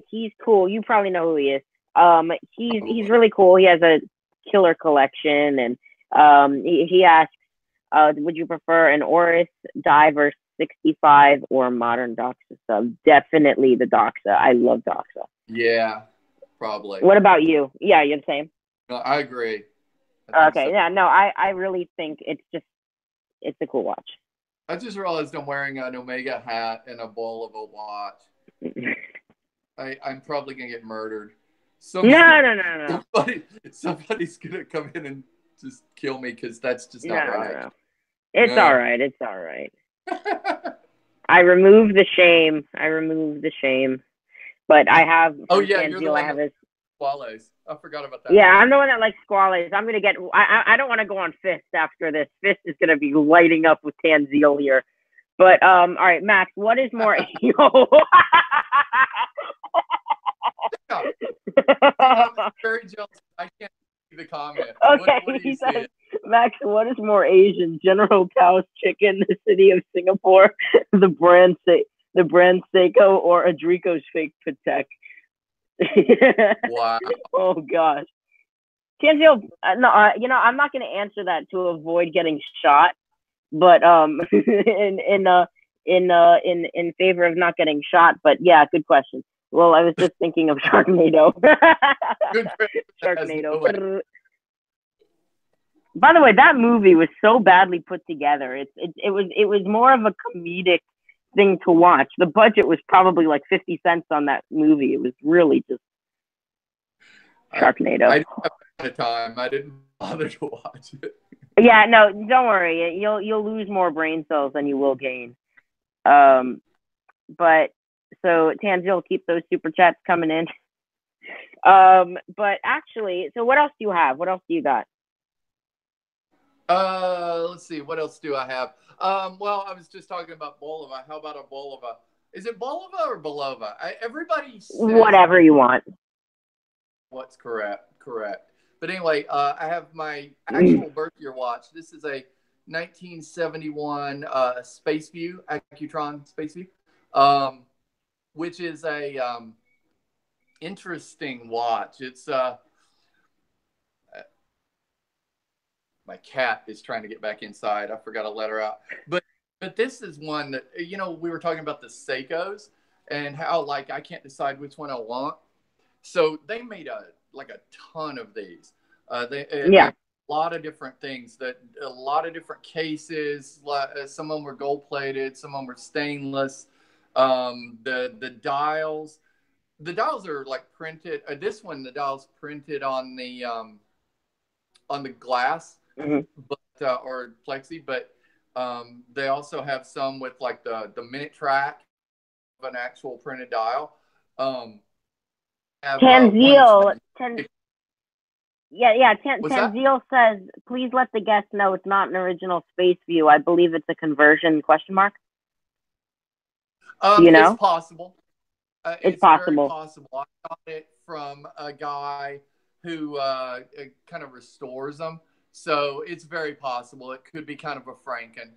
He's cool. You probably know who he is. He's Probably. really cool. He has a killer collection, and he asks, would you prefer an Oris Diver 65 or modern Doxa sub? Definitely the Doxa. I love Doxa. Yeah, probably. What about you? Yeah, you're the same. No, I agree. I think so. Okay, yeah, no, I really think it's a cool watch. I just realized I'm wearing an Omega hat and a Bulova watch. I'm probably gonna get murdered. Somebody, No, no, no, no, somebody's gonna come in and just kill me because that's just no, not no, right. no. It's all No. right. It's all right. I remove the shame. I remove the shame. But I have Oh from yeah, you're the Tanzil. I one have that his. swallows. I forgot about Yeah, that. I'm the one that likes squallies. I'm gonna get. I don't want to go on Fist after this. Fist is gonna be lighting up with Tanzil here. But all right, Max. What is more? Yo. Yeah, I'm very jealous. I can't see the comments. Okay, What do you he see? says, Max, what is more Asian? General Tao's chicken, the city of Singapore, the brand Seiko, or Adrico's fake Patek? Wow. Oh gosh, Tanzil, no, I'm not going to answer that to avoid getting shot, but in favor of not getting shot. But yeah, good question. Well, I was just thinking of Sharknado. Good friend that has no way. Sharknado. By the way, that movie was so badly put together. It was more of a comedic thing to watch. The budget was probably like 50 cents on that movie. It was really just I Sharknado. didn't have a time. I didn't bother to watch it. Yeah, no, don't worry. You'll lose more brain cells than you will gain. Um, but so Tanzil, keep those super chats coming in. But actually, so what else do you have? What else do you got? Let's see. What else do I have? Well, I was just talking about Bolova. How about a Bolova? Is it Bolova or Belova? Everybody says Whatever you want. what's correct. Correct. But anyway, I have my actual birth year watch. This is a 1971 Space View, Accutron Space View, which is a interesting watch. It's my cat is trying to get back inside. I forgot to let her out. But this is one that we were talking about the Seikos and how like I can't decide which one I want. So they made a ton of these. Yeah. A lot of different things, that a lot of different cases. Some of them were gold plated, some of them were stainless. The dials are like printed. This one, the dials printed on the glass, Mm-hmm. but or plexi. But they also have some with like the minute track of an actual printed dial. Have one that's Tanzil, 90. yeah. What's that? Tanzil says, please let the guests know it's not an original Space View. I believe it's a conversion? Question mark. Do you It's know? possible. It's It's very possible. possible. I got it from a guy who kind of restores them, so it's very possible. It could be kind of a Franken.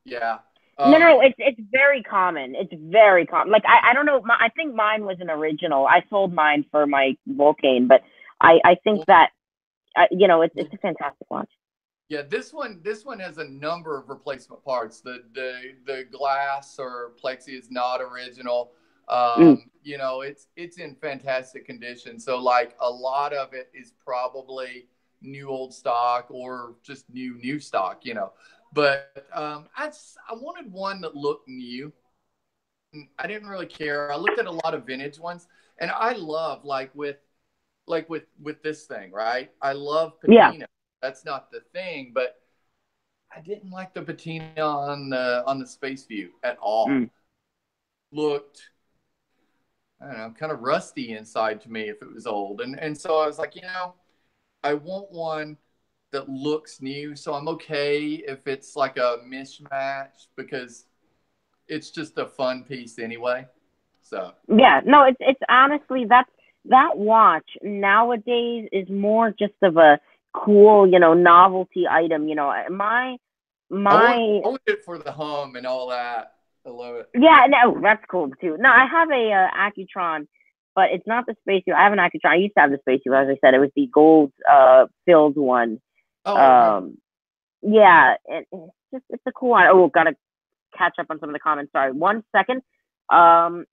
Yeah. No, no, Um, it's very common. It's very common. Like I don't know. I think mine was an original. I sold mine for my Volcane, but I think well, that it's well, a fantastic watch. yeah. This one has a number of replacement parts. The glass or plexi is not original. Mm. It's in fantastic condition. So like a lot of it is probably new old stock or just new stock, you know. But I wanted one that looked new. I didn't really care. I looked at a lot of vintage ones, and I love with this thing, right? I love Yeah. patina. That's not the thing, but I didn't like the patina on the Space View at all. Mm. Looked, I don't know, kind of rusty inside to me if it was old. And so I was like, I want one that looks new. So I'm okay if it's like a mismatch because it's just a fun piece anyway. So Yeah, no, it's honestly that watch nowadays is more just of a cool, novelty item. My I want it for the hum and all that. I love it. yeah, no, that's cool too. No, I have a Accutron, but it's not the Space View. I have an Accutron. I used to have the Space View, as I said. It was the gold filled one. Oh, I remember. Um, yeah, it's a cool one. Oh, gotta catch up on some of the comments. Sorry, 1 second. Um,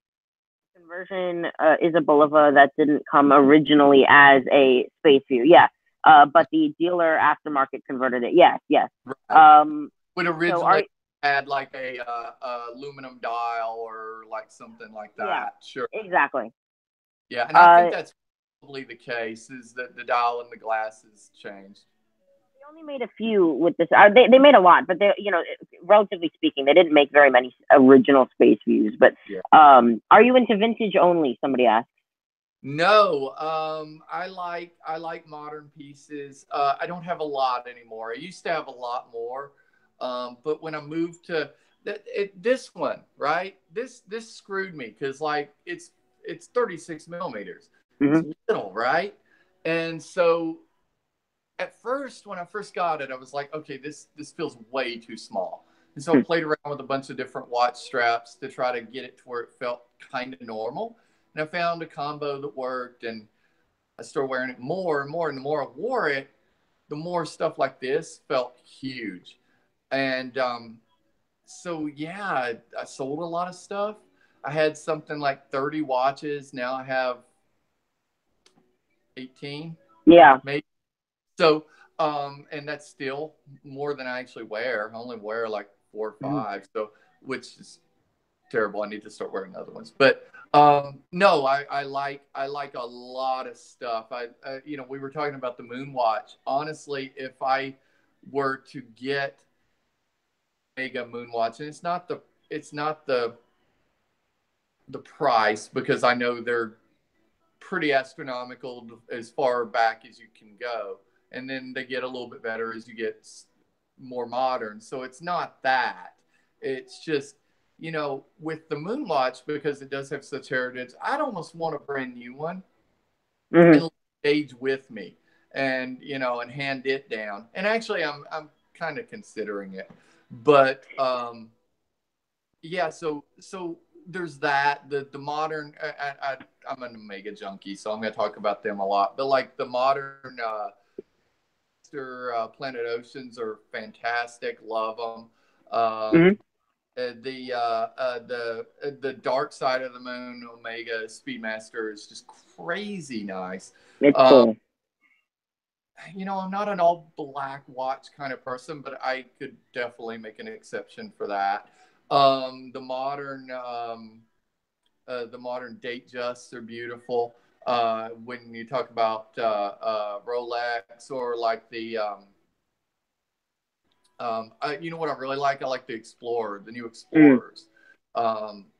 Conversion is a Bulova that didn't come originally as a Space View. Yeah. But the dealer aftermarket converted it. Yes, yes. Right. Um, Would so originally had like a aluminum dial or like something like yeah, that. Sure. exactly. Yeah, and I think They that's probably the case is that the dial and the glass has changed. only made a few with this. They made a lot, but relatively speaking, they didn't make very many original Space Views. But Yeah. Are you into vintage only? Somebody asked. No, I like modern pieces. I don't have a lot anymore. I used to have a lot more, but when I moved to this one, right? This screwed me because like it's 36 millimeters. It's Mm-hmm. little, right? And so at first, when I first got it, I was like, okay, this feels way too small. And so I played around with a bunch of different watch straps to try to get it to where it felt kind of normal. And I found a combo that worked, and I started wearing it more and more. And the more I wore it, the more stuff like this felt huge. And so, yeah, I sold a lot of stuff. I had something like 30 watches. Now I have 18, Yeah. maybe. So, and that's still more than I actually wear. I only wear like 4 or 5. So, which is terrible. I need to start wearing other ones. But no, I like a lot of stuff. We were talking about the Moon Watch. Honestly, if I were to get Omega Moon Watch, and it's not the price because I know they're pretty astronomical as far back as you can go, and then they get a little bit better as you get more modern. So it's not that. It's just with the Moon Watch, because it does have such heritage, I'd almost want a brand new one Mm-hmm. and age with me, and and hand it down. And actually, I'm kind of considering it, but yeah. So there's that. The modern. I'm an Omega junkie, so I'm going to talk about them a lot. But like the modern Planet Oceans are fantastic. Love them. Mm-hmm. The Dark Side of the Moon Omega Speedmaster is just crazy nice. It's Um, cool. I'm not an all black watch kind of person, but I could definitely make an exception for that. The modern Datejusts are beautiful. When you talk about Rolex or like you know what I really like? I like the Explorer, the new Mm. Explorers.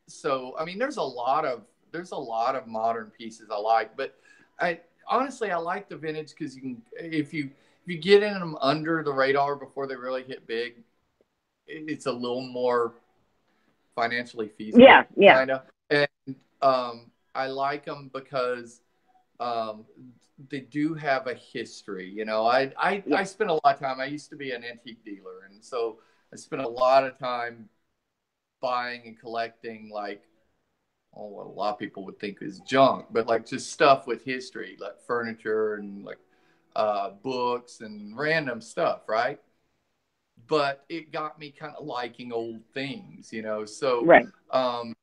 So I mean, there's a lot of modern pieces I like, but I honestly I like the vintage because you can if you get in them under the radar before they really hit big, it's a little more financially Yeah, feasible, yeah, kind of. And I like them because um, they do have a history. yeah. I spent a lot of time. I used to be an antique dealer, and so I spent a lot of time buying and collecting like what a lot of people would think is junk, but like just stuff with history, like furniture and like books and random stuff, right? But it got me kind of liking old things. So Right. um,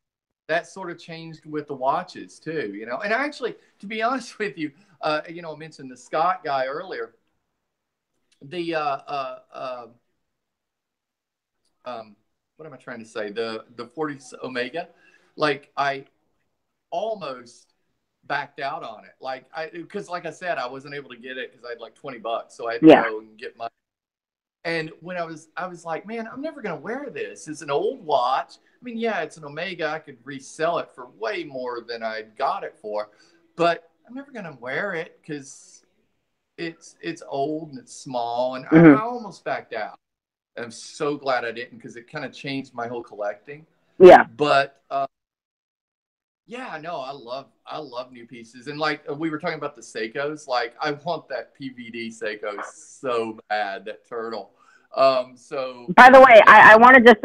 that sort of changed with the watches too. And actually, to be honest with you, I mentioned the Scott guy earlier. the what am I trying to say? The 40 Omega, like I almost backed out on it. Like because like I said, I wasn't able to get it because I had like $20, so I had to Yeah. go and get my. And when I was like, man, I'm never gonna wear this. It's an old watch. I mean, yeah, it's an Omega. I could resell it for way more than I got it for, but I'm never gonna wear it because it's old and it's small. And I almost backed out. I'm so glad I didn't because it kind of changed my whole collecting. Yeah. But yeah, no, I love new pieces. And like we were talking about the Seikos, like I want that PVD Seiko so bad, that turtle. So By the way, I want to just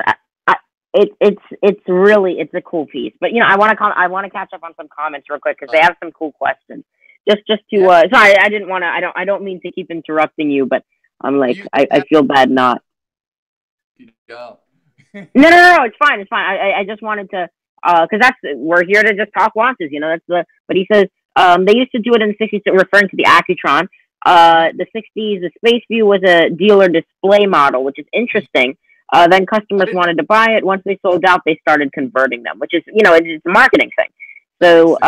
it's really it's a cool piece, but you know I want to catch up on some comments real quick because they have some cool questions. Just to yeah. Sorry, I didn't want to I don't mean to keep interrupting you, but I'm like I feel bad not. You don't. No, it's fine, I just wanted to because we're here to just talk watches, you know. But he says they used to do it in the 60s, referring to the Accutron. The 60s, the Space View was a dealer display model, which is interesting. Then customers wanted to buy it. Once they sold out, they started converting them, which is, you know, it's a marketing thing. So,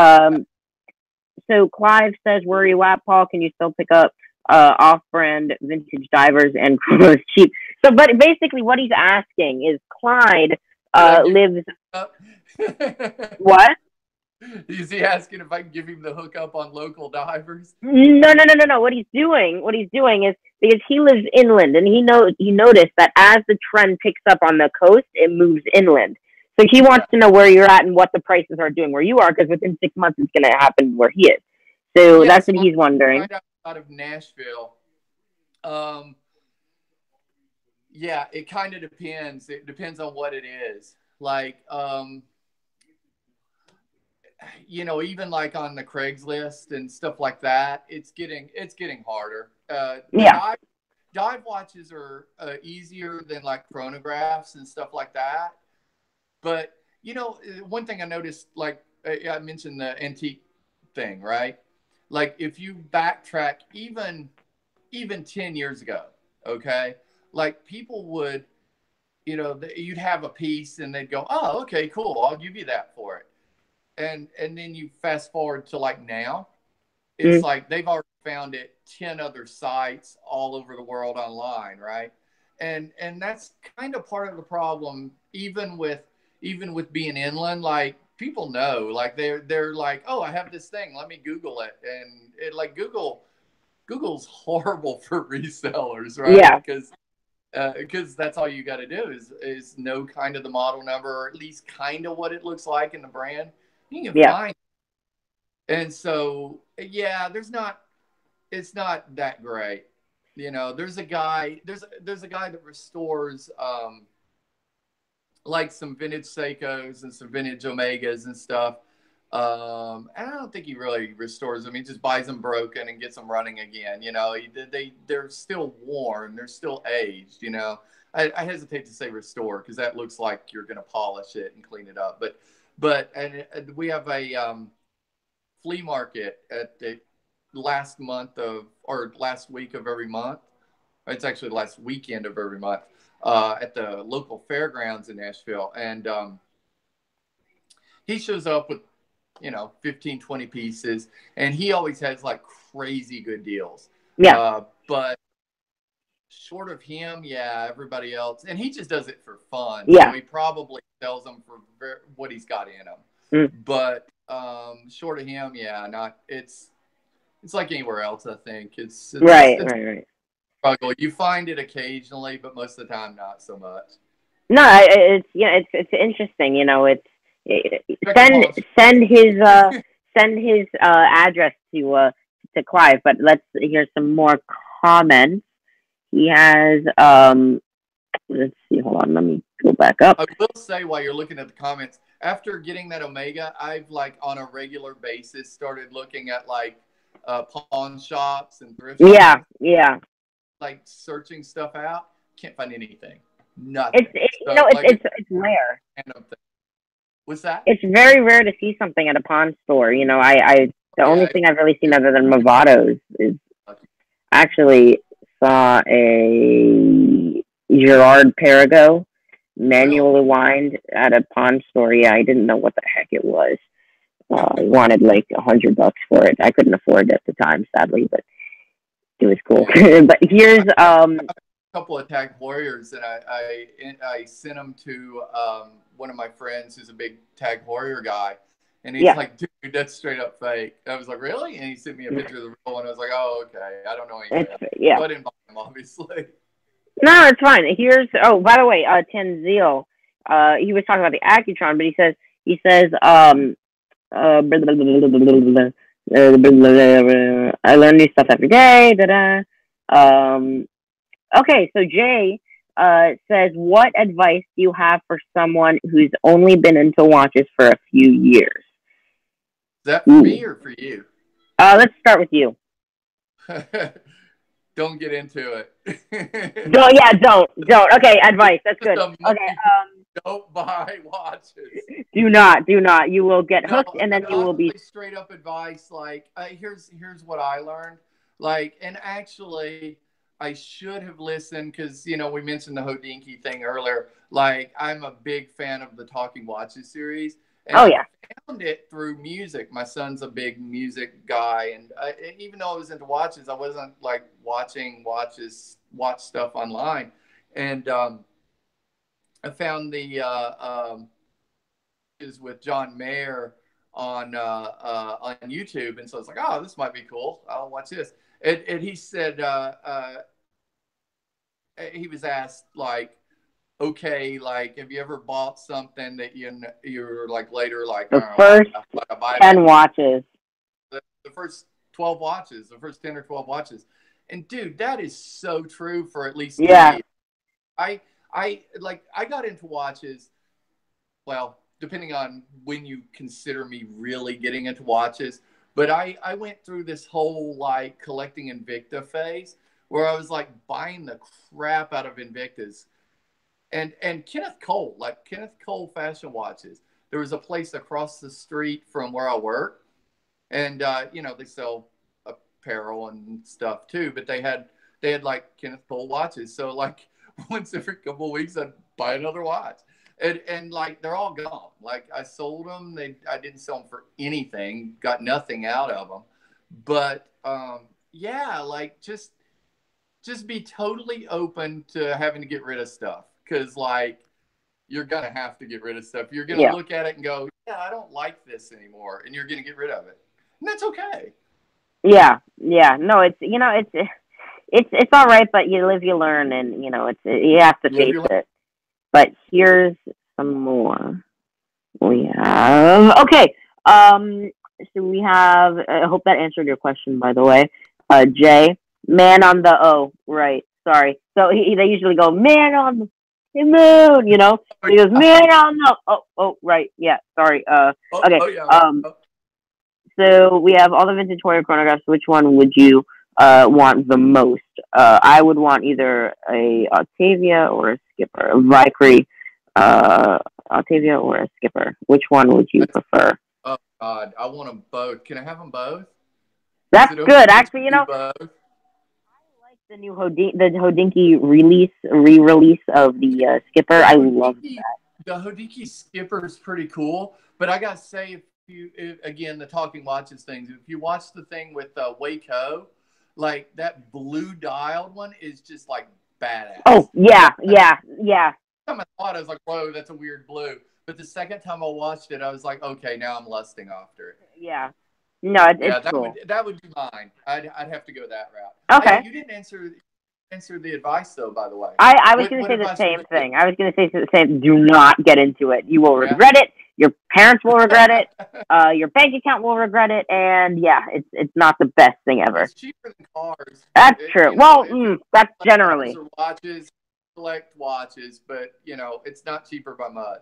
so Clive says, where are you at, Paul? Can you still pick up off-brand vintage divers and Chronos cheap? So, but basically what he's asking is Clyde lives... What? Is he asking if I can give him the hookup on local divers? No. What he's doing is because he lives inland and he noticed that as the trend picks up on the coast, it moves inland. So he wants to know where you're at and what the prices are doing where you are, because within 6 months it's going to happen where he is. So that's what he's wondering. Right outside of Nashville. Yeah, it kind of depends. It depends on what it is. Like, you know, even like on the Craigslist and stuff like that, it's getting harder. Dive watches are easier than like chronographs and stuff like that. But you know, one thing I noticed, like I mentioned the antique thing, right? Like if you backtrack even 10 years ago, okay, like people would, you know, you'd have a piece and they'd go, oh, okay, cool, I'll give you that for it. And then you fast forward to like now, it's like they've already found it 10 other sites all over the world online, right? And that's kind of part of the problem, even with being inland. Like people know, like they're like, oh, I have this thing, let me Google it. And it, like Google's horrible for resellers, right? Yeah. Because that's all you got to do is know kind of the model number, or at least kind of what it looks like in the brand. You can find it. And so, yeah, it's not that great. You know, there's a guy that restores like some vintage Seikos and some vintage Omegas and stuff. And I don't think he really restores them. He just buys them broken and gets them running again. You know, they're still worn, they're still aged. You know, I hesitate to say restore because that looks like you're going to polish it and clean it up. But we have a flea market at the last week of every month. It's actually the last weekend of every month at the local fairgrounds in Nashville. And he shows up with, you know, 15, 20 pieces. And he always has like crazy good deals. Yeah. But short of him, yeah, everybody else. And he just does it for fun. Yeah. So he probably sells them for what he's got in them. But short of him, yeah, it's like anywhere else. I think it's right. Struggle. You find it occasionally, but most of the time, not so much. No, it's interesting. You know, send his address to Clive. But let's hear some more comments. He has let's see. Hold on. Let me go back up. I will say, while you're looking at the comments, after getting that Omega, I've like on a regular basis started looking at like pawn shops and thrift shops. Yeah. Like searching stuff out, can't find anything. Nothing. It's rare. What's that? It's very rare to see something at a pawn store. You know, the only thing I've really seen other than Movados is actually saw a Gerard Perigo manually wind at a pawn store. Yeah, I didn't know what the heck it was. I wanted like $100 for it. I couldn't afford it at the time, sadly, but it was cool. Yeah. But here's Couple of tag warriors, and I sent them to one of my friends who's a big tag warrior guy, and he's like, "Dude, that's straight up fake." I was like, "Really?" And he sent me a picture of the real one. I was like, "Oh, okay. I don't know anything." Yeah. So I didn't buy him, obviously. No, it's fine. Here's by the way, Tanzil, he was talking about the Accutron, but he says I learn new stuff every day. Okay, so Jay says, what advice do you have for someone who's only been into watches for a few years? Is that for me or for you? Let's start with you. Don't get into it. Don't. Okay, advice. That's good. Okay. Don't buy watches. Do not. You will get hooked, and then you will be straight up advice. Like, here's what I learned. Like, and actually, I should have listened because we mentioned the Hodinkee thing earlier. Like, I'm a big fan of the Talking Watches series. And oh yeah. I found it through music. My son's a big music guy, and even though I was into watches, I wasn't like watch stuff online. And I found the is with John Mayer on YouTube, and so I was like, oh, this might be cool. I'll watch this. And he said he was asked like, okay, like, have you ever bought something that you're like later like the first 10 watches, the first 12 watches, the first 10 or 12 watches, and dude, that is so true for at least 2 years. I got into watches, well, depending on when you consider me really getting into watches, but I went through this whole like collecting Invicta phase where I was like buying the crap out of Invictas. And Kenneth Cole fashion watches. There was a place across the street from where I work, and they sell apparel and stuff too. But they had like Kenneth Cole watches. So like once every couple of weeks, I'd buy another watch, and like they're all gone. Like I sold them. I didn't sell them for anything. Got nothing out of them. But yeah, like just be totally open to having to get rid of stuff. Because, like, you're going to have to get rid of stuff. You're going to look at it and go, yeah, I don't like this anymore. And you're going to get rid of it. And that's okay. Yeah. No, it's all right, but you live, you learn, and, you have to face it. But here's some more. We have, okay. So we have, I hope that answered your question, by the way. Jay, man on the O, right. Sorry. So they usually go, man on the moon, He goes, man on the right, yeah, sorry. Okay. So we have all the vintage Warrior chronographs. Which one would you want the most? I would want either a Octavia or a Skipper, a Victory, Octavia or a Skipper. Which one would you prefer? Oh God, I want them both. Can I have them both? That's good, actually. Both? The new Hodinkee re-release of the Skipper. I love that. The Hodinkee Skipper is pretty cool, but I gotta say, again, the Talking Watches things. If you watch the thing with Waco, like that blue dialed one is just like badass. Oh yeah. I thought I was like, whoa, that's a weird blue. But the second time I watched it, I was like, okay, now I'm lusting after it. Yeah. No, it's cool. That would be mine. I'd have to go that route. Okay. Hey, you didn't answer the advice though, by the way. I was going to say the same thing. I was going to say the same. Do not get into it. You will regret it. Your parents will regret it. Your bank account will regret it. And yeah, it's not the best thing ever. It's cheaper than cars. That's true. That's generally. Watches, collect watches, but it's not cheaper by much.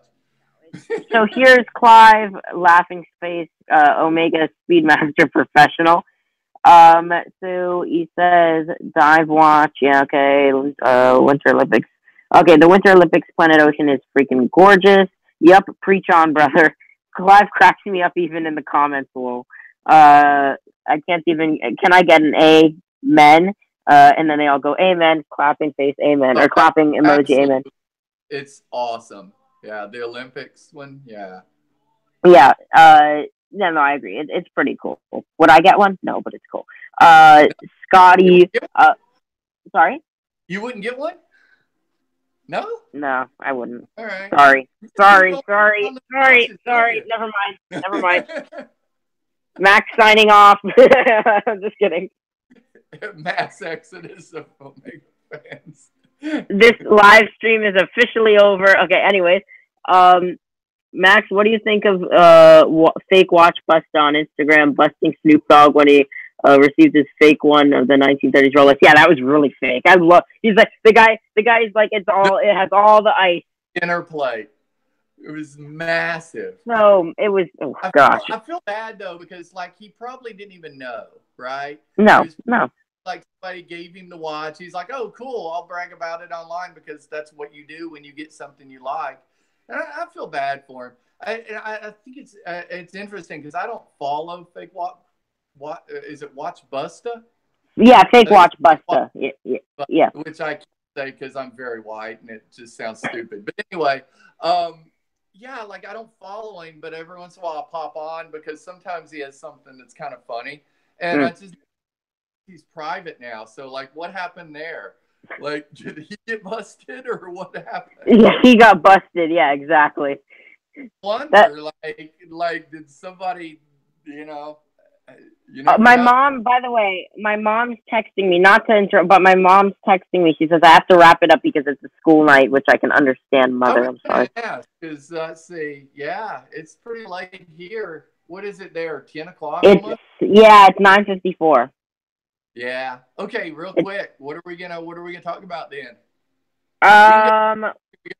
So here's Clive, laughing space, Omega Speedmaster Professional. So he says, dive watch, yeah, okay, Winter Olympics. Okay, the Winter Olympics Planet Ocean is freaking gorgeous. Yup, preach on, brother. Clive cracks me up even in the comments, lol. I can't even, can I get an A? Men? And then they all go, amen, clapping face, amen, or Oh, clapping emoji, absolutely. amen. It's awesome. Yeah, the Olympics one. Yeah. Yeah. No, no, I agree. It's pretty cool. Would I get one? No, but it's cool. You Scotty. wouldn't get, Sorry. you wouldn't get one? No? No, I wouldn't. All right. Sorry. You're Sorry. going Sorry. on the Sorry. Sorry. Macedonia. Never mind. Never mind. Max signing off. I'm just kidding. Mass exodus of Omega fans. This live stream is officially over. Okay. Anyways, Max, what do you think of fake watch bust on Instagram busting Snoop Dogg when he received his fake one of the 1930s Rolex? Yeah, that was really fake. I love. He's like the guy. The guy is like it has all the ice. Interplay. It was massive. So it was. Oh gosh. I feel bad though because like he probably didn't even know, right? No. No. Like somebody gave him the watch. He's like, "Oh, cool! I'll brag about it online because that's what you do when you get something you like." And I feel bad for him. I think it's interesting because I don't follow fake watch. What is it? Watch Busta? Yeah, fake watch Busta. Yeah. Which I can't say because I'm very white and it just sounds stupid. But anyway, yeah, like I don't follow him, but every once in a while I'll pop on because sometimes he has something that's kind of funny, and he's private now. So like, what happened there? Like, did he get busted or what happened? Yeah, he got busted. Yeah, exactly. Wonder, like, did somebody, my mom, by the way, my mom's texting me, not to interrupt, but my mom's texting me. She says I have to wrap it up because it's a school night, which I can understand, Mother. I'm sorry. Because let's see, yeah, it's pretty late here. What is it there? 10 o'clock? It's 9:54. Yeah. Okay. Real quick. What are we gonna talk about then? We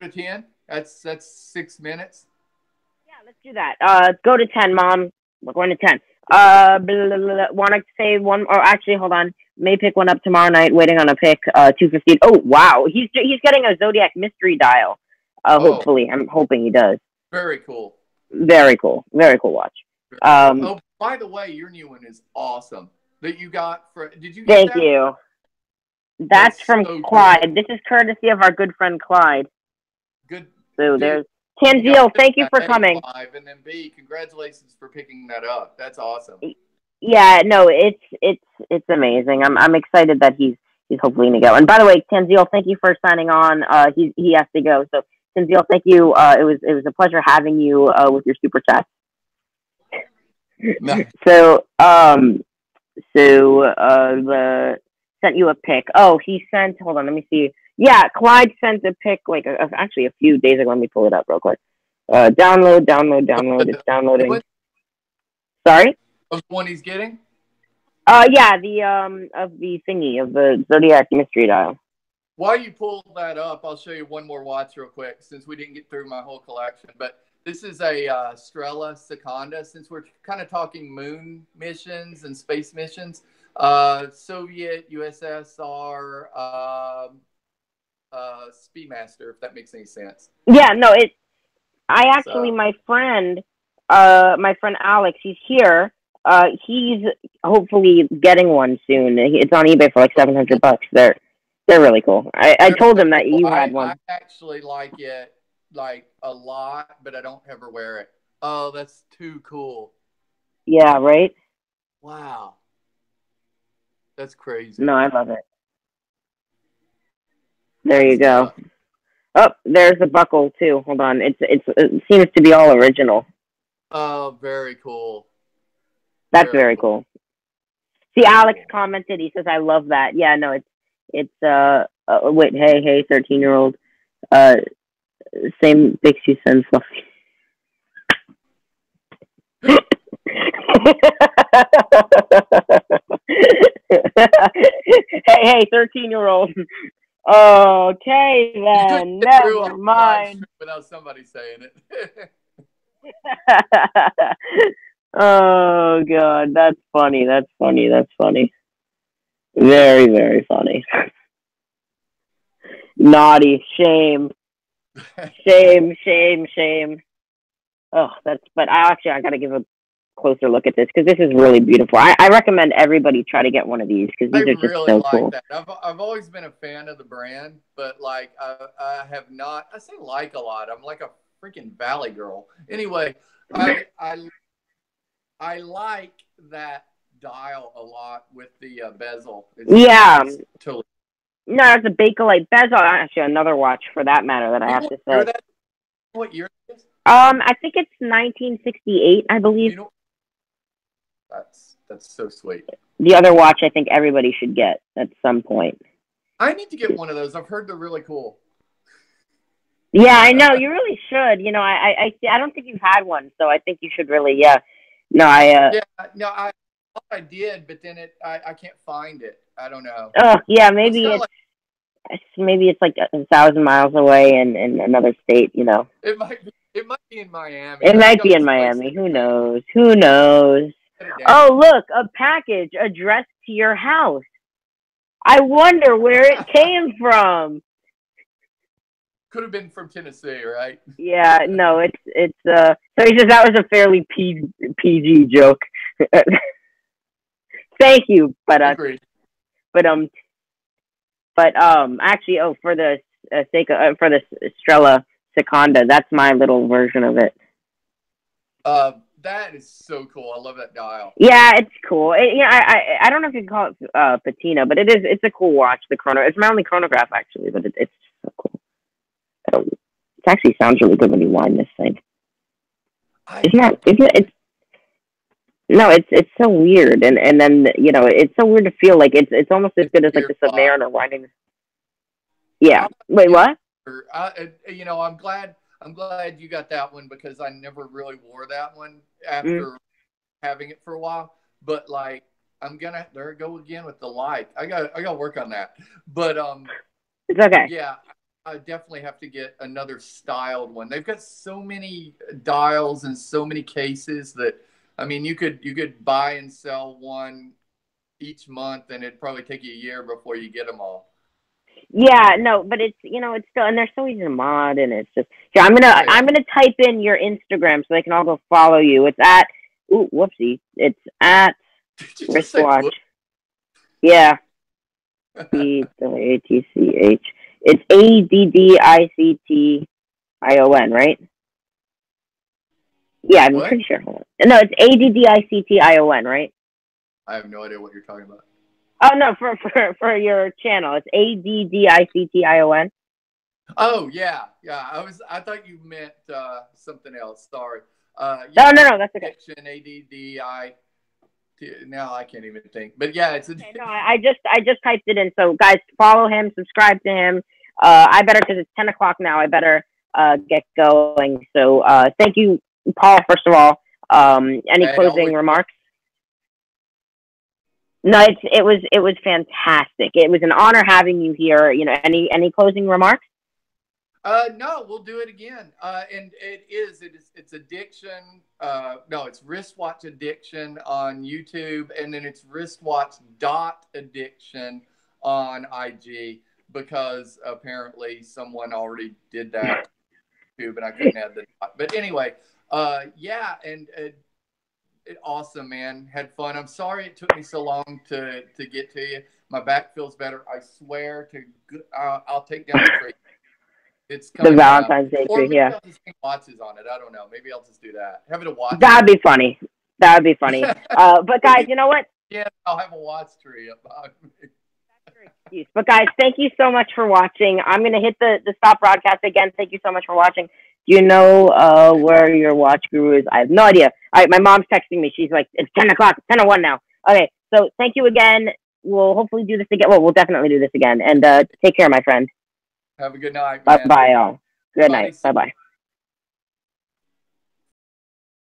go to 10. That's 6 minutes. Yeah, let's do that. Go to 10, Mom. We're going to 10. Want to say one? Or actually, hold on. May pick one up tomorrow night. Waiting on a pick. 2:15. Oh wow, he's getting a Zodiac mystery dial. Hopefully, I'm hoping he does. Very cool. Very cool. Very cool watch. Oh, by the way, your new one is awesome. That you got for? Did you? Get Thank you. That's from so Clyde. Cool. This is courtesy of our good friend Clyde. Good. So there's Tanzil. Thank you for coming. And then B, congratulations for picking that up. That's awesome. Yeah, no, it's amazing. I'm excited that he's hopefully gonna go. And by the way, Tanzil, thank you for signing on. He has to go. So Tanzil, thank you. It was a pleasure having you with your super chat. No. So sent you a pic. Oh, he sent. Hold on, let me see. Yeah, Clyde sent a pic actually a few days ago. Let me pull it up real quick. Download. It's downloading. Sorry. Of the one he's getting? Yeah, of the thingy of the Zodiac mystery dial. While you pull that up, I'll show you one more watch real quick since we didn't get through my whole collection. But this is a Strela Seconda. Since we're kind of talking moon missions and space missions, Soviet, USSR, Speedmaster, if that makes any sense. Yeah, no, my friend Alex, he's here. He's hopefully getting one soon. It's on eBay for like $700. They're really cool. I told him that you had one. I actually like it like a lot, but I don't ever wear it. Oh, that's too cool. Yeah, right? Wow. That's crazy. No, I love it. There you go. Oh, there's a buckle too. Hold on. It seems to be all original. Oh, very cool. That's very cool. See, Alex commented. He says, "I love that." Yeah, no, it's wait, hey, 13-year-old, same Dixie Sun fluffy. hey, 13-year-old. Okay, then. Never mind. Without somebody saying it. Oh, God. That's funny. Very, very funny. Naughty. Shame. Shame. Oh, but I gotta give a closer look at this because this is really beautiful. I recommend everybody try to get one of these because I these are just really so like cool. that. I've always been a fan of the brand, but like I have not. I say like a lot. I'm like a freaking Valley girl. Anyway, I like that dial a lot with the bezel. It's totally. No, it's a Bakelite bezel. Actually, another watch for that matter that I have to say. What year it is? I think it's 1968, I believe. You know, that's so sweet. The other watch I think everybody should get at some point. I need to get one of those. I've heard they're really cool. Yeah, I know. You really should. You know, I don't think you've had one, so I think you should really. Yeah. No, I thought I did, but then I can't find it. I don't know. Oh yeah, maybe it's like 1,000 miles away in another state. You know. It might be in Miami. It might be in Miami. Who knows? Who knows? Oh, look, a package addressed to your house. I wonder where it came from. Could have been from Tennessee, right? Yeah, no, it's so he says that was a fairly PG joke. Thank you, but Agreed. actually, for the sake of for the Strela Seconda, that's my little version of it. That is so cool. I love that dial. Yeah, it's cool. I don't know if you can call it patina, but it's a cool watch. The chrono, it's my only chronograph actually, but it's so cool. It actually sounds really good when you wind this thing. It's so weird, and then it's so weird to feel like it's almost as good as like the Submariner winding. Yeah. Wait, what? I'm glad you got that one because I never really wore that one after having it for a while. But like, there I go again with the like. I got work on that. But it's okay. Yeah, I definitely have to get another styled one. They've got so many dials and so many cases that, I mean, you could buy and sell one each month, and it'd probably take you a year before you get them all. Yeah, no, but it's it's still, and they're so easy to mod, and it's just I'm gonna type in your Instagram so they can all go follow you. It's at whoopsie. It's at wristwatch. Yeah. ATCH. It's ADDICTION, right? Yeah, I'm pretty sure. No, it's ADDICTION, right? I have no idea what you're talking about. Oh no, for your channel, it's ADDICTION. Oh yeah. I thought you meant something else. Sorry. No, that's okay. ADDI. Now I can't even think. But yeah, it's no, I just typed it in. So guys, follow him, subscribe to him. I better, because it's 10 o'clock now. I better get going. So thank you, Paul. First of all, any closing remarks? No, it was fantastic. It was an honor having you here. Any closing remarks? No, we'll do it again. And it's addiction. No, it's wristwatch addiction on YouTube, and then it's wristwatch.addiction on IG, because apparently someone already did that too, but I couldn't add the dot. But anyway, yeah, and awesome, man. Had fun. I'm sorry it took me so long to get to you. My back feels better. I swear to I'll take down the tree. It's coming the Valentine's Day tree, yeah. I'll just hang watches on it. I don't know. Maybe I'll just do that. Have it a watch. That'd be funny. But guys, you know what? Yeah, I'll have a watch tree up behind me. But guys, thank you so much for watching. I'm gonna hit the stop broadcast again. Thank you so much for watching. Do you know where your watch guru is? I have no idea. All right, my mom's texting me. She's like, it's 10 o'clock, 10:01 now. Okay, so thank you again. We'll hopefully do this again. Well, we'll definitely do this again. And take care, my friend. Have a good night, man. Bye, all. Good night. Bye-bye.